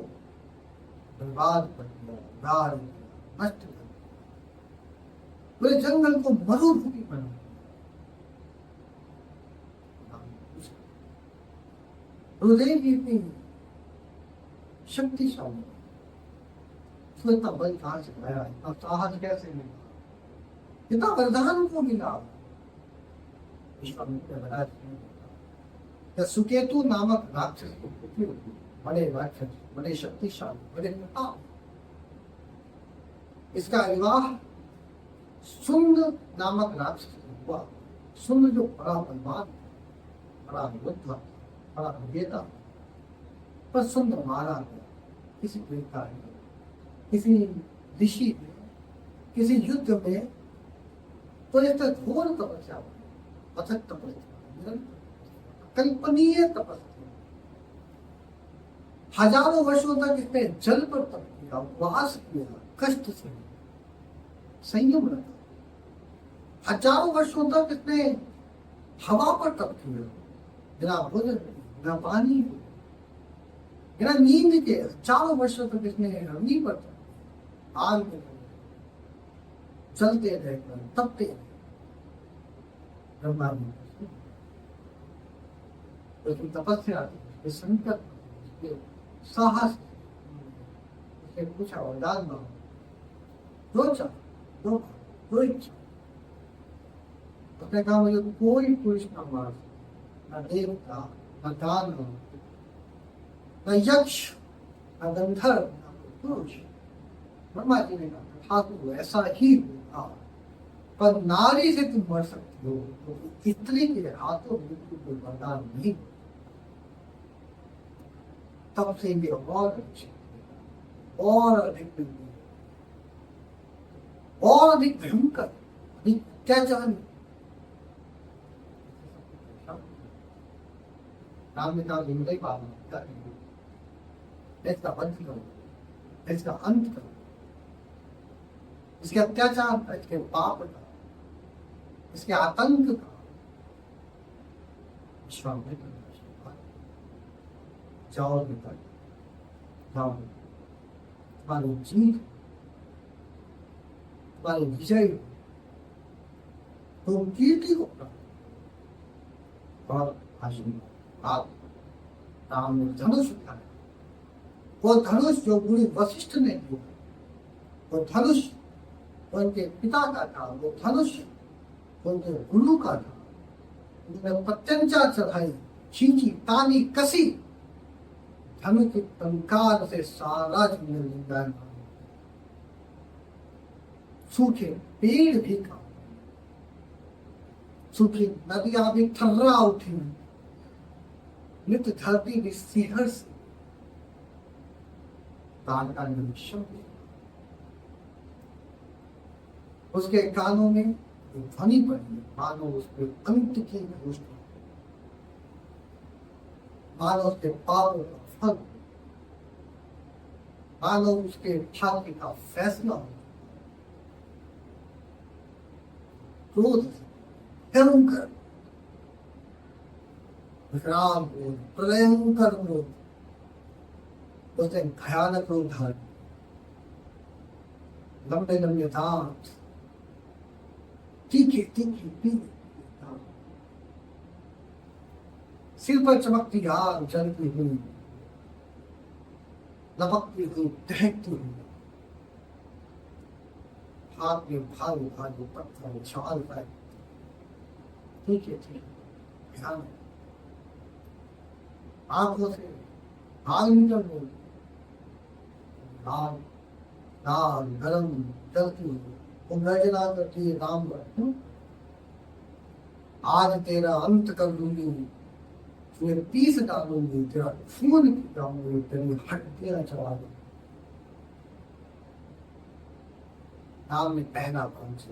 बर्बाद कर दिया, गाड़ दिया, नष्ट कर दिया, पूरे जंगल को मरुभूमि बना। रुद्रदेव जी इतनी शक्तिशाली, उसको इतना बल कहाँ से पाया, इतना साहस कैसे मिला, इतना वरदान को मिला। सुकेतु नामक राक्षस को पुत्री होती, बड़े राक्षस, बड़े शक्तिशाली, बड़े प्रताप। इसका विवाह सुंद नामक राक्षस हुआ। सुंद जो बड़ा बलवान, बड़ा योद्धा, बड़ा विजेता, पर सुंद मारा गया किसी देवता ने, किसी ऋषि ने, किसी युद्ध में, तो इसका घोर तपस्या, अथक तपस्या, कल्पनीय तपस्या, हजारों वर्षों तक इसने जल पर तप किया, उपवास किया, कष्ट से संयम रखा। हजारों वर्षों तक इसने हवा पर तप किया, बिना भोजन, बिना पानी, बिना नींद के। हजारों वर्षों तक इसने अग्नि पर तप, आग में चलते रहकर तपते रहे, ब्रह्मा जी उसकी तपस्या उसके संकट उसके साहस उससे पूछा वरदान मांगो दो चाह दो दो इच्छा उसने कहा मुझे कोई पुरुष न मार न देवता न दानव न यक्ष न गंधर्व न पुरुष ब्रह्मा जी ने कहा ठाकुर ऐसा ही होगा पर नारी से तुम मर सकती हो तो स्त्री के हाथों मृत्यु को वरदान नहीं तब से ये और अच्छे और अधिक और अधिक भयंकर अधिक अत्याचार राम ने कहा विनय पालन इसका अंत करो इसका अंत करो इसके अत्याचार का इसके पाप का इसके आतंक का विश्वामित्र जाओ बेटा जाओ तुम्हारी जीत तुम्हारी विजय तुम कीर्ति को और आप राम ने धनुष उठाया वो धनुष जो गुरु वशिष्ठ ने दिया वो धनुष उनके पिता का था वो धनुष उनके गुरु का था उन्होंने प्रत्यंचा चढ़ाई खींची तानी कसी धनुष के टंकार से सारा जंगल सूखे पेड़ भी का सूखी नदियां भी थर्रा उठी नित्य धरती भी सिहर से तान का निरीक्षण उसके कानों में ध्वनि पड़ी मानो उसके अंत की घोषणा मानो उसके पापों का फल मानो उसके भाग्य का फैसला हो क्रोध भयंकर विकराल क्रोध प्रलयंकर क्रोध उसने भयानक रूप धारण लंबे लंबे दांत तीखे तीखे पीले सिर पर चमकती आग जलती हुई लपकती हुई दहकती हुई हाथ में भारी भारी पत्थर छाल पाए ठीक है ध्यान आंखों से आग निकल रही लाल लाल गरम जलती वो गर्जना करती है राम पर आज तेरा अंत कर दूंगी तेरे पीस डालूंगी तेरा खून पीटाऊंगी तेरी हड्डियां चढ़ा दूंगी राम ने पहना कौन से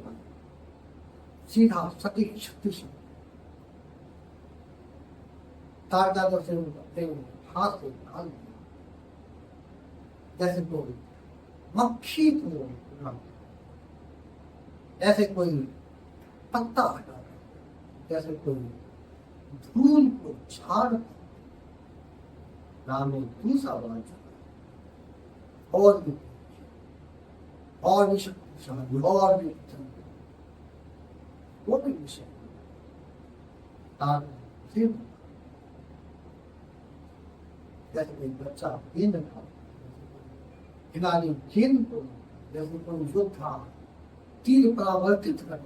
सीधा सटीक शक्तिशाली तारदादों से हाथ से डाल दिया जैसे कोई मक्खी को ऐसे कोई पत्ता हटा जैसे कोई धूल को झाड़ राम ने दूसरा बात और भी शक्तिशाली और भी वो भी विषय जैसे कोई बच्चा गेंद था खिलाड़ी गेंद को जैसे कोई योद्धा तीर परावर्तित कर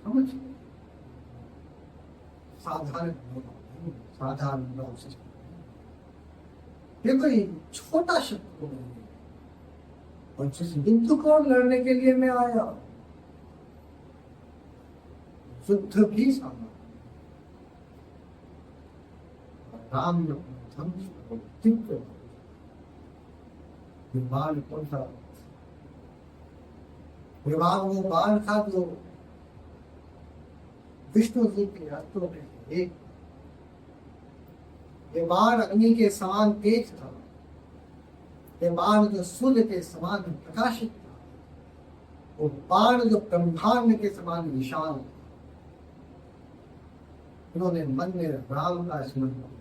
समझ साधारण लोग से ये कोई छोटा शब्द नहीं है और जिस बिंदु को लड़ने के लिए मैं आया युद्ध भी सामना राम ने धनुष को दिव्य विमान कौन सा विमान वो बाण था जो विष्णु जी के अस्त्रों में एक ये बाण अग्नि के समान तेज था ये बाण जो सूर्य के समान प्रकाशित था वो बाण जो ब्रह्मांड के समान विशाल था उन्होंने मन में राम का स्मरण किया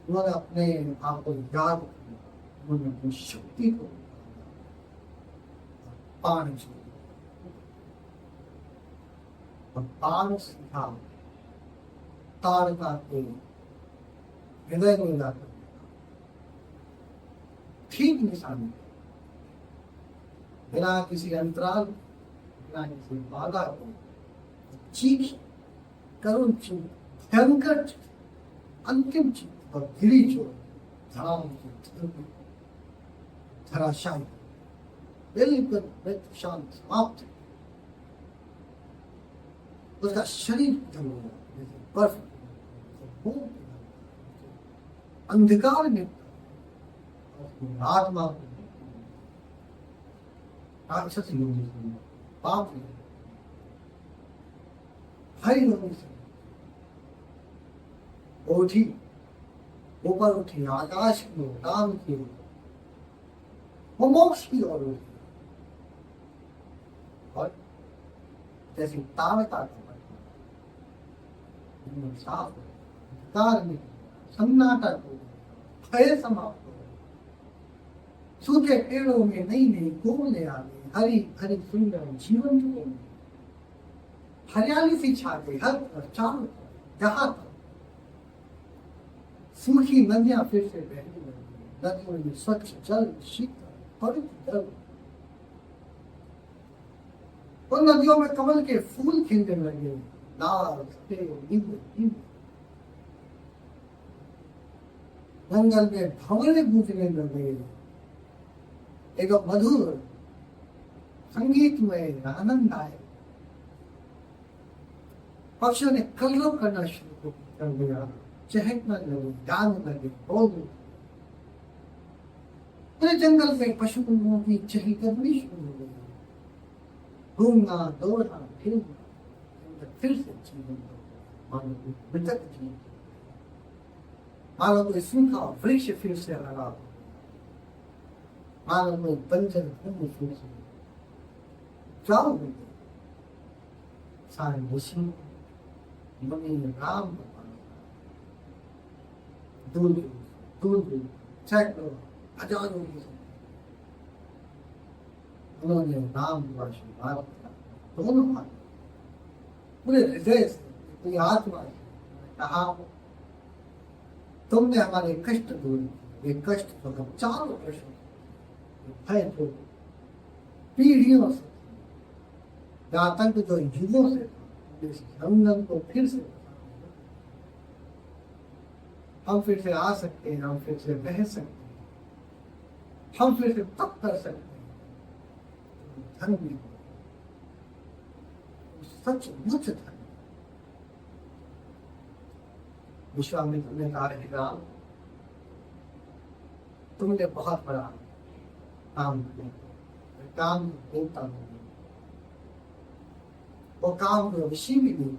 उन्होंने अपने आप को याद किया उन्होंने अपनी शक्ति को बाण और ताड़ सीधा ताड़ का तेल हृदय में जाकर ठीक निशानी, बिना किसी अंतराल, बिना किसी बाधा को चीख करुण चीख, भयंकर चीख, अंतिम चीख और गिरी जो धराम की धराशायी बिल्कुल मृत्यु शांत समाप्त, उसका शरीर बर्फ अंधकार में आत्मा राक्षस पाप हरि होने से उठी, ऊपर उठी, आकाश की ओर, राम की ओर, वो मोक्ष की ओर उठी और जैसे ताड़ का साफ अंधकार में सन्नाटा हो, भय समाप्त हो, सूखे पेड़ों में नई नई कोमले आ गई, हरी हरी सुंदर जीवन को हरियाली सी छा गई हर तरफ, चारों तरफ, जहां तक सूखी नदियां फिर से बहने लगी, नदियों में स्वच्छ जल, शीतल पवित्र जल, उन नदियों में कमल के फूल खिलने लगे, लाल सफेद नीले, जंगल में भंवरे गूंजने लगे, एक मधुर संगीत में आनंद आए, पक्षियों ने कलरव करना शुरू कर दिया, चहकने लगे, गाने लगे, बोलने लगे, पूरे जंगल में पशु पक्षियों की चहलकदमी शुरू हो गई, घूमना दौड़ना फिरना, फिर से जीवन मानो मृतक जीवन, मानो कोई सूखा वृक्ष फिर से लगा, मानो कोई बंजर भूमि फिर से जाओ हो गई, सारे ऋषि मुनि राम दूर दूर सैकड़ों हजारों उन्होंने राम को आशीर्वाद दिया, दोनों हाथ पूरे हृदय से, पूरी आत्मा से कहा, तुमने हमारे कष्ट दूर किए, ये कष्ट तो हम चारों वर्षों भय तो पीढ़ियों से, आतंक जो युगों से रंगन को फिर से हम फिर से आ सकते हैं, हम फिर से बह सकते हैं, हम फिर से तप कर सकते हैं, धर्म भी सच मुच धर्म। विश्वामित्र ने कहा, राम तुमने बहुत बड़ा काम किया, काम देवता नहीं, वो काम जो ऋषि भी नहीं,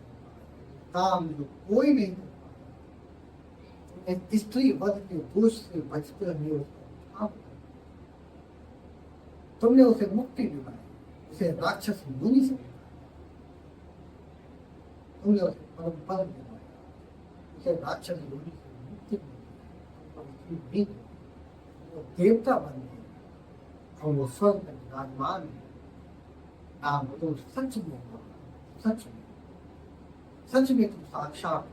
काम जो कोई नहीं, स्त्री वध के दोष से बचते हुए तुमने उसे मुक्ति दिलाई, उसे राक्षस मुनि से तुमने उसे परम पद दिलाया, उसे राक्षस मुनि से मुक्ति, वो देवता बन गए और वो स्वर्ग में विराजमान है। नाम तो सच में, सच में, सच में तुम साक्षात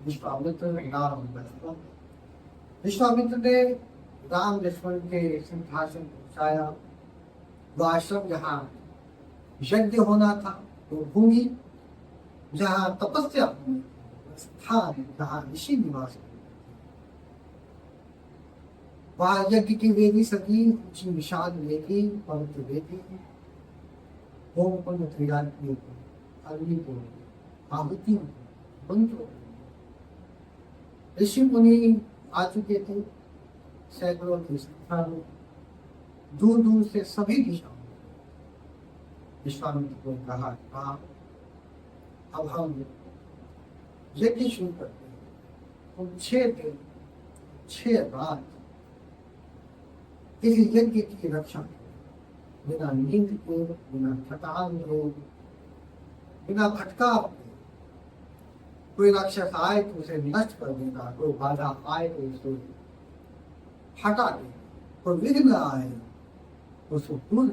विश्वामित्र नाम। विश्वामित्र ने राम लक्ष्मण के सिंहासन को उठाया, वो आश्रम जहाँ यज्ञ होना था, वो भूमि जहाँ तपस्या हुई, स्थान जहाँ ऋषि निवास, वहाँ यज्ञ की वेदी सजी, ऊंची विशाल वेदी, पवित्र वेदी, होम कुंड तैयार किए थे, अग्नि को, आहुति मंत्र, ऋषि मुनि आ चुके थे, सैकड़ों की संख्या में, दूर दूर से सभी दिशाओं में। विश्वामित्र को कहा, अब हम यज्ञ शुरू करते हैं, तुम 6 दिन 6 रात इस यज्ञ की रक्षा करो, बिना नींद के, बिना थकान के, बिना भटकाव के। कोई राक्षस आए तो उसे नष्ट कर देगा, कोई बाधा आए तो उसे हटा देगा, कोई विघ्न आए तो उसको दूर।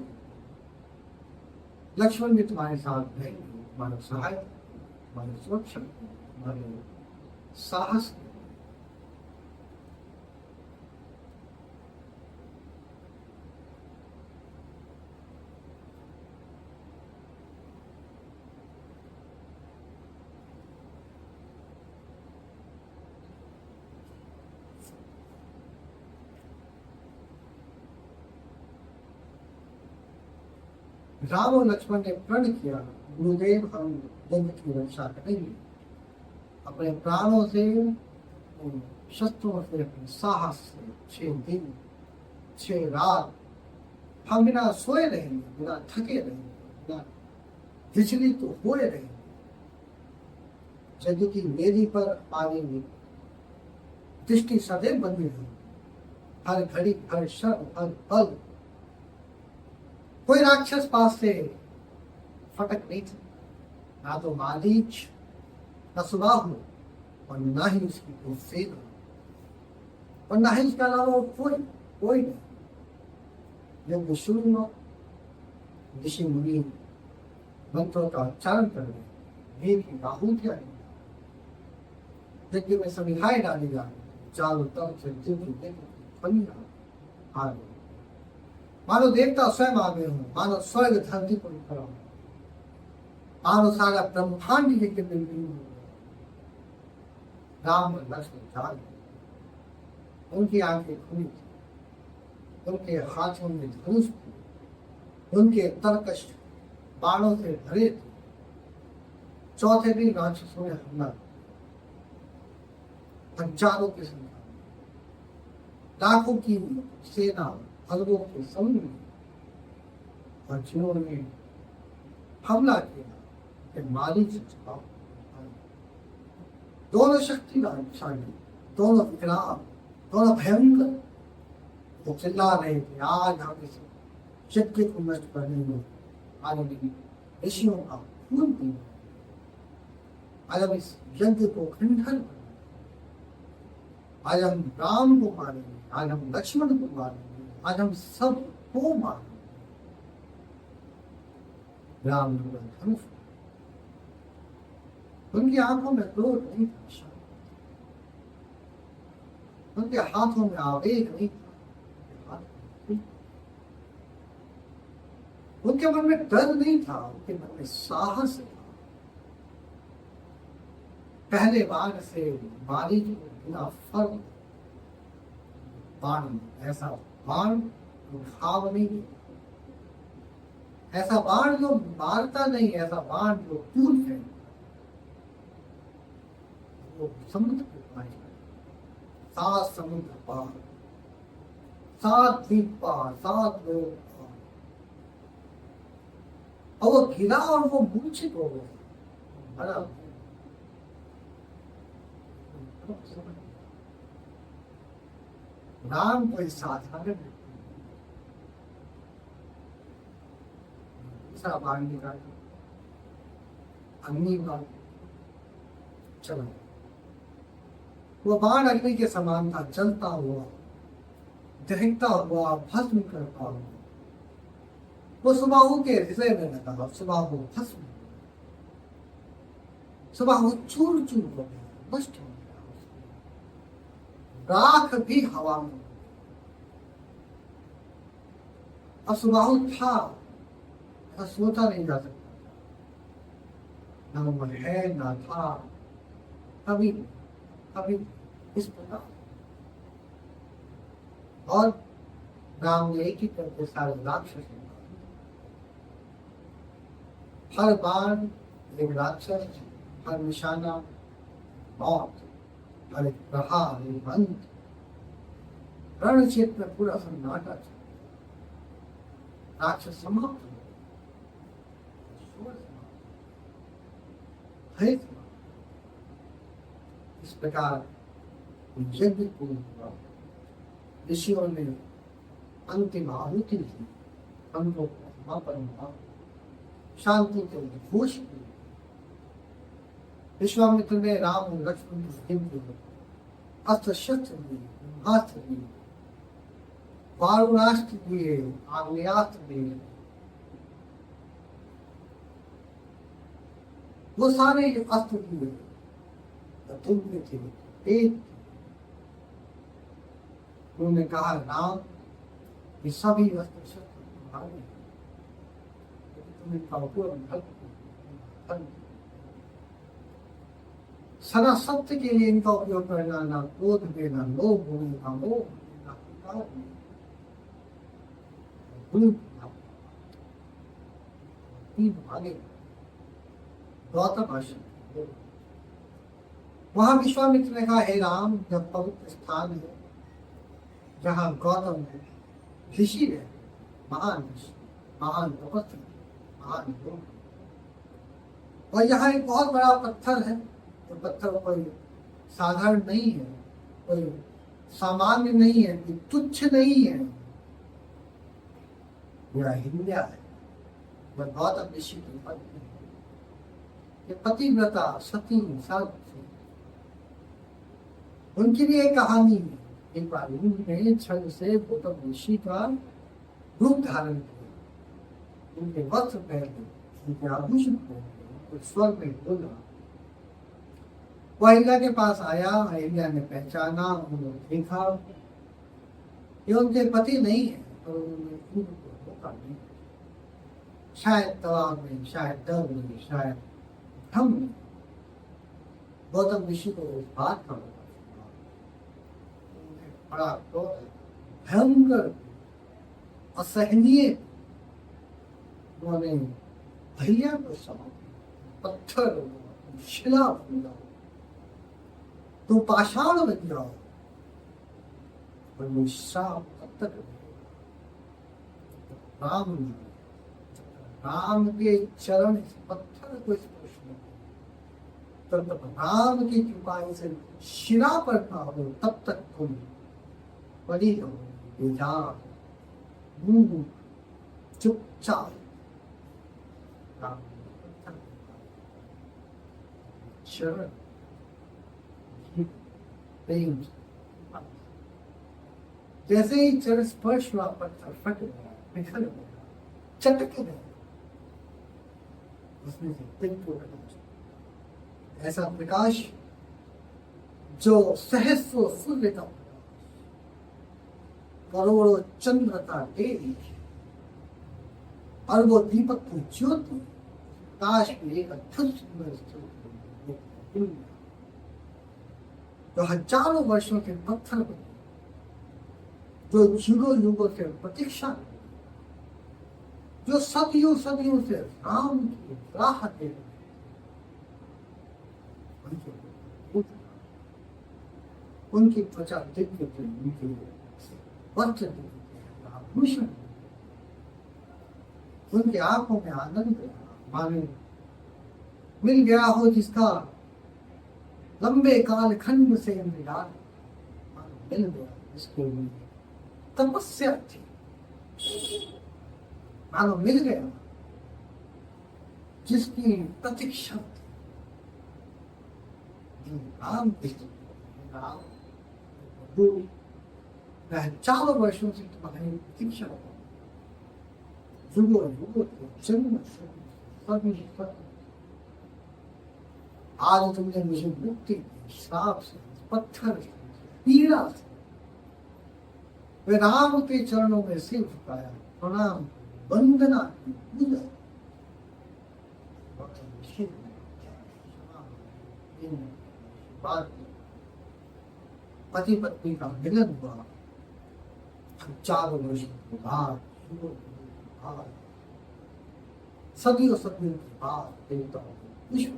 लक्ष्मण भी तुम्हारे साथ रहेंगे, तुम्हारा सहायता, तुम्हारी सुरक्षा, तुम्हारे साहस। राम और लक्ष्मण ने प्रण किया, गुरुदेव हम जन्म की रक्षा करेंगे, अपने प्राणों से, शस्त्रों से, अपने साहस से 6 दिन 6 रात हम बिना सोए रहेंगे, बिना थके रहेंगे, बिना विचलित तो हुए रहेंगे। यदि की मेरी पर हमारी दृष्टि सदैव बनी रही, हर घड़ी, हर क्षण, हर पल कोई राक्षस पास से फटक नहीं था, ना तो मारीच, न सुबाहु, और ना ही उसकी कोई सेना, और ना ही उसके अलावा कोई नहीं। जब विशुद्ध ऋषि मुनि मंत्रों का उच्चारण कर रहे, वेद की आहुतियां यज्ञ में समिधाएं डाली जा रही, चारों तरफ से दिव्य आ रही, मानो देवता स्वयं आ गए हो, मानो स्वर्ग धरती पर खड़ा हो, मानो सारा ब्रह्मांड के निर्मित। राम और लक्ष्मण जान, उनकी आंखें खुली थी, उनके हाथों में धनुष थी, उनके तरकश बाणों से भरे थे। चौथे दिन राक्षसों ने हमला, हजारों की संख्या, लाखों की सेना, अरबों के समुद्र, और जिन्होंने हमला किया, मारी से जवाब। दोनों शक्तिशाली, दोनों विकराल, दोनों भयंकर, वो चिल्ला रहे थे, आज हम इस यज्ञ को नष्ट करने में, आज हम ऋषियों का खून पीने, आज हम इस यज्ञ को खंडन, आज हम राम को मारेंगे, आज हम लक्ष्मण को मारेंगे, आज हम सबको मारेंगे। राम धनुष, उनकी आंखों में क्रोध नहीं था, उनके हाथों में आवेग नहीं था, उनके मन में डर नहीं था, उनके मन में साहस था। पहले बार से मारी बिना फर्क बाण, ऐसा बाण जो घाव नहीं, ऐसा बाण जो मारता नहीं, ऐसा बाण जो दूर है, वो समुद्र के पार, 7 समुद्र पार, 7 द्वीप पार, 7 लोग पार, और वो गिरा और वो मूर्छित हो गया। राम कोई साधारण बाण निकाल, अग्नि बाण चला, वो बाण अग्नि के समान था, जलता हुआ, दहकता हुआ, भस्म करता हुआ। वो सुबाहु के हृदय में लगा, सुबाहु भस्म, सुबाहु चूर चूर हो गया, नष्ट हो गया, राख भी हवा में। अब सुबाहु था, सोचा नहीं जा सकता, ना मन है ना था, कभी कभी इस प्रकार। और राम ने एक ही करके सारे राक्षस, हर बाण एक राक्षस, हर निशाना मौत, हर एक प्रहार एक अंत। रण क्षेत्र में पूरा सन्नाटा था, राक्षस समाप्त हो, इस प्रकार यज्ञ को ऋषियों ने अंतिम आहुति दी, अंगों को समापन हुआ, शांति के घोष की। विश्वामित्र ने राम और लक्ष्मण को अस्त्र शस्त्र दिए, ब्रह्मास्त्र दिए, वारुणास्त्र दिए, आग्नेयास्त्र दिए, वो सारे अस्त्र हुए तुम में थे एक। उन्होंने कहा राम ये सभी अस्त्र शस्त्र तुम्हारे हैं, तुम इनका उपयोग सदा सत्य के लिए इनका उपयोग करना, ना क्रोध में, ना लोभ में, ना मोह में, ना अहंकार में। भागे गौतम आश्रम। वहां विश्वामित्र ने कहा हे राम, जब पवित्र स्थान है जहाँ गौतम है, ऋषि है, महान ऋषि, महान तपस्वी, महान योग, और यहाँ एक बहुत बड़ा पत्थर है। तो पत्थर कोई साधारण नहीं है, कोई सामान्य नहीं है, कोई तुच्छ नहीं है, पूरा हिंदुआ है। वह गौतम ऋषि की पत्नी है। ये पतिव्रता सती सावित्री, उनकी भी एक कहानी है। एक बार उन्होंने छल से गौतम ऋषि का रूप धारण किया, उनके वस्त्र पहने, उनके आभूषण पहने, उनके स्वर में बोला। वह अहिल्या के पास आया, अहिल्या ने पहचाना, उन्होंने देखा ये उनके पति नहीं है, और उन्होंने उनको रोका नहीं। शायद तवाब में, शायद डर में, शायद भ्रम में गौतम ऋषि को उस बात का बड़ा भयंकर असहनीय उन्होंने भैया को समा पत्थर शिला फूला, तो पाषाण बन जाओ, और वो श्राप कब तक राम राम के चरण पत्थर को स्पर्श नहीं, तब तक राम की कृपा से शिरा पर ना हो, तब तक तुम बड़ी हो बेजार मुंह चुपचाप राम चरण प्रेम। जैसे ही चरण स्पर्श हुआ, पत्थर फट गया, पिघल गया, चटक गया, उसमें से तेज प्रकाश, ऐसा प्रकाश जो सहस्रों सूर्य का प्रकाश, करोड़ों चंद्र का तेज, और वो दीपक की ज्योति प्रकाश में एक अद्भुत सुंदर स्रोत, जो हजारों वर्षों के पत्थर बने, जो युगों युगों से प्रतीक्षा, जो सदियों सदियों से राम की राह दे रहे, उनकी त्वचा दिव्य थी, उनके वस्त्र दिव्य, आभूषण, उनकी आंखों में आनंद, माने मिल गया हो जिसका लंबे काल खंड से इंतजार, मिल गया इसके लिए तपस्या थी, मानो मिल गया जिसकी प्रतीक्षा थी। राम राम चारों वर्षों से तुम्हारी प्रतीक्षा हो, युगों युगों जन्म आज तुमने मुझे मुक्ति दी, श्राप से, पत्थर से, पीड़ा से। वे राम के चरणों में सिर झुकाया, प्रणाम, वंदना की, पूजा। पति पत्नी का मिलन हुआ, हजारों वर्षों के बाद, सदियों सदियों के बाद देवताओं को विश्व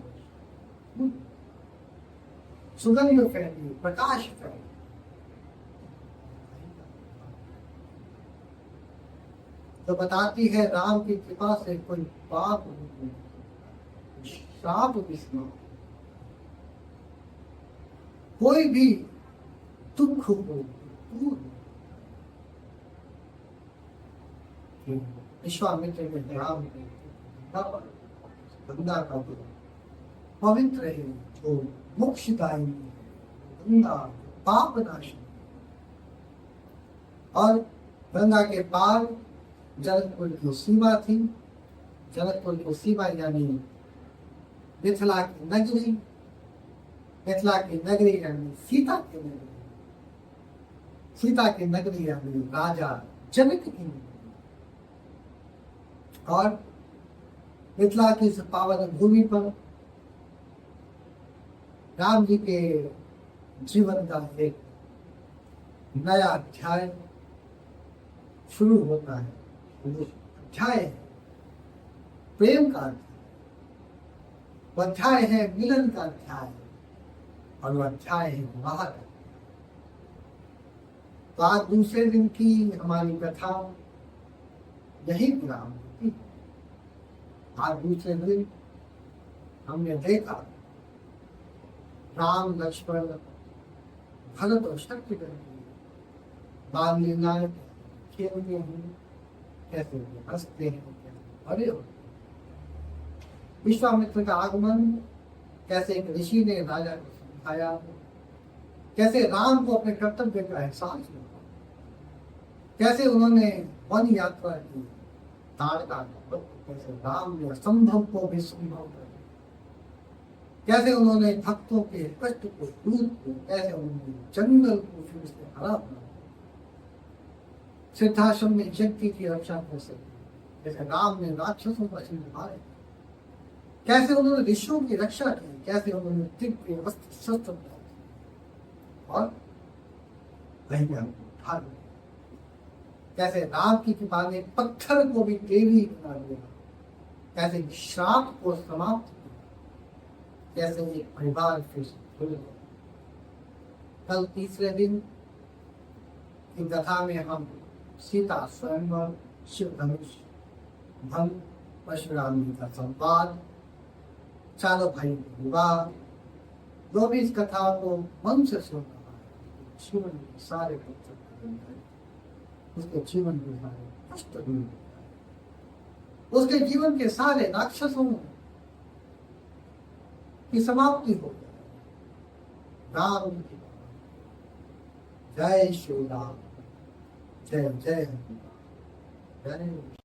सुगंध फैली, प्रकाश फैली। तो बताती है राम की कृपा से कोई पाप नहीं, श्राप विस्मय, कोई भी दुख हो दूर। विश्वामित्र ने राम गंगा का पवित्र है, जो मोक्षदायी है, गंगा पाप नाश, और गंगा के पार जनकपुर की सीमा थी। जनकपुर की सीमा यानी मिथिला की नगरी, मिथिला की नगरी यानी सीता की नगरी, सीता की नगरी यानी राजा जनक की नगरी। और मिथिला की इस पावन भूमि पर राम जी के जीवन का एक नया अध्याय शुरू होता है। वो अध्याय है प्रेम का अध्याय, वो अध्याय है मिलन का अध्याय, और वो अध्याय है विवाह का। तो आज दूसरे दिन की हमारी कथा यही विराम होती है। आज दूसरे दिन हमने देखा राम लक्ष्मण भरत और शत्रुघ्न की बाल लीलाएं खेलते हैं, कैसे वो हंसते हैं, कैसे बड़े होते हैं। विश्वामित्र का आगमन, कैसे एक ऋषि ने राजा को समझाया, कैसे राम को अपने कर्तव्य का एहसास हुआ, कैसे उन्होंने वन यात्रा की, ताड़का, कैसे राम ने असंभव को भी संभव कर दिया, कैसे उन्होंने भक्तों के कष्ट को दूर किया, कैसे उन्होंने जंगल को फिर से हरा बना, सिद्धाश्रम में शक्ति की रक्षा कैसे, जैसे राम ने राक्षसों का सिंह मारे, कैसे उन्होंने ऋषियों की रक्षा की, कैसे उन्होंने दिव्य वस्त्र शस्त्र और महिला को उठा लिया, कैसे राम की कृपा ने पत्थर को भी देवी बना दिया, कैसे श्राप को समाप्त किया, कैसे एक परिवार फिर से खुल गया। कल तीसरे दिन की कथा में हम सीता स्वयंवर, शिव धनुष भंग, परशुराम जी का संवाद, चारों भाई का विवाह, जो भी इस कथा को मन से सुन रहा है, जीवन के सारे उसके जीवन के सारे कष्ट दूर हो जाए, उसके जीवन के सारे राक्षसों की समाप्ति हो जाए। राम की जय श्री राम, जय जय जय।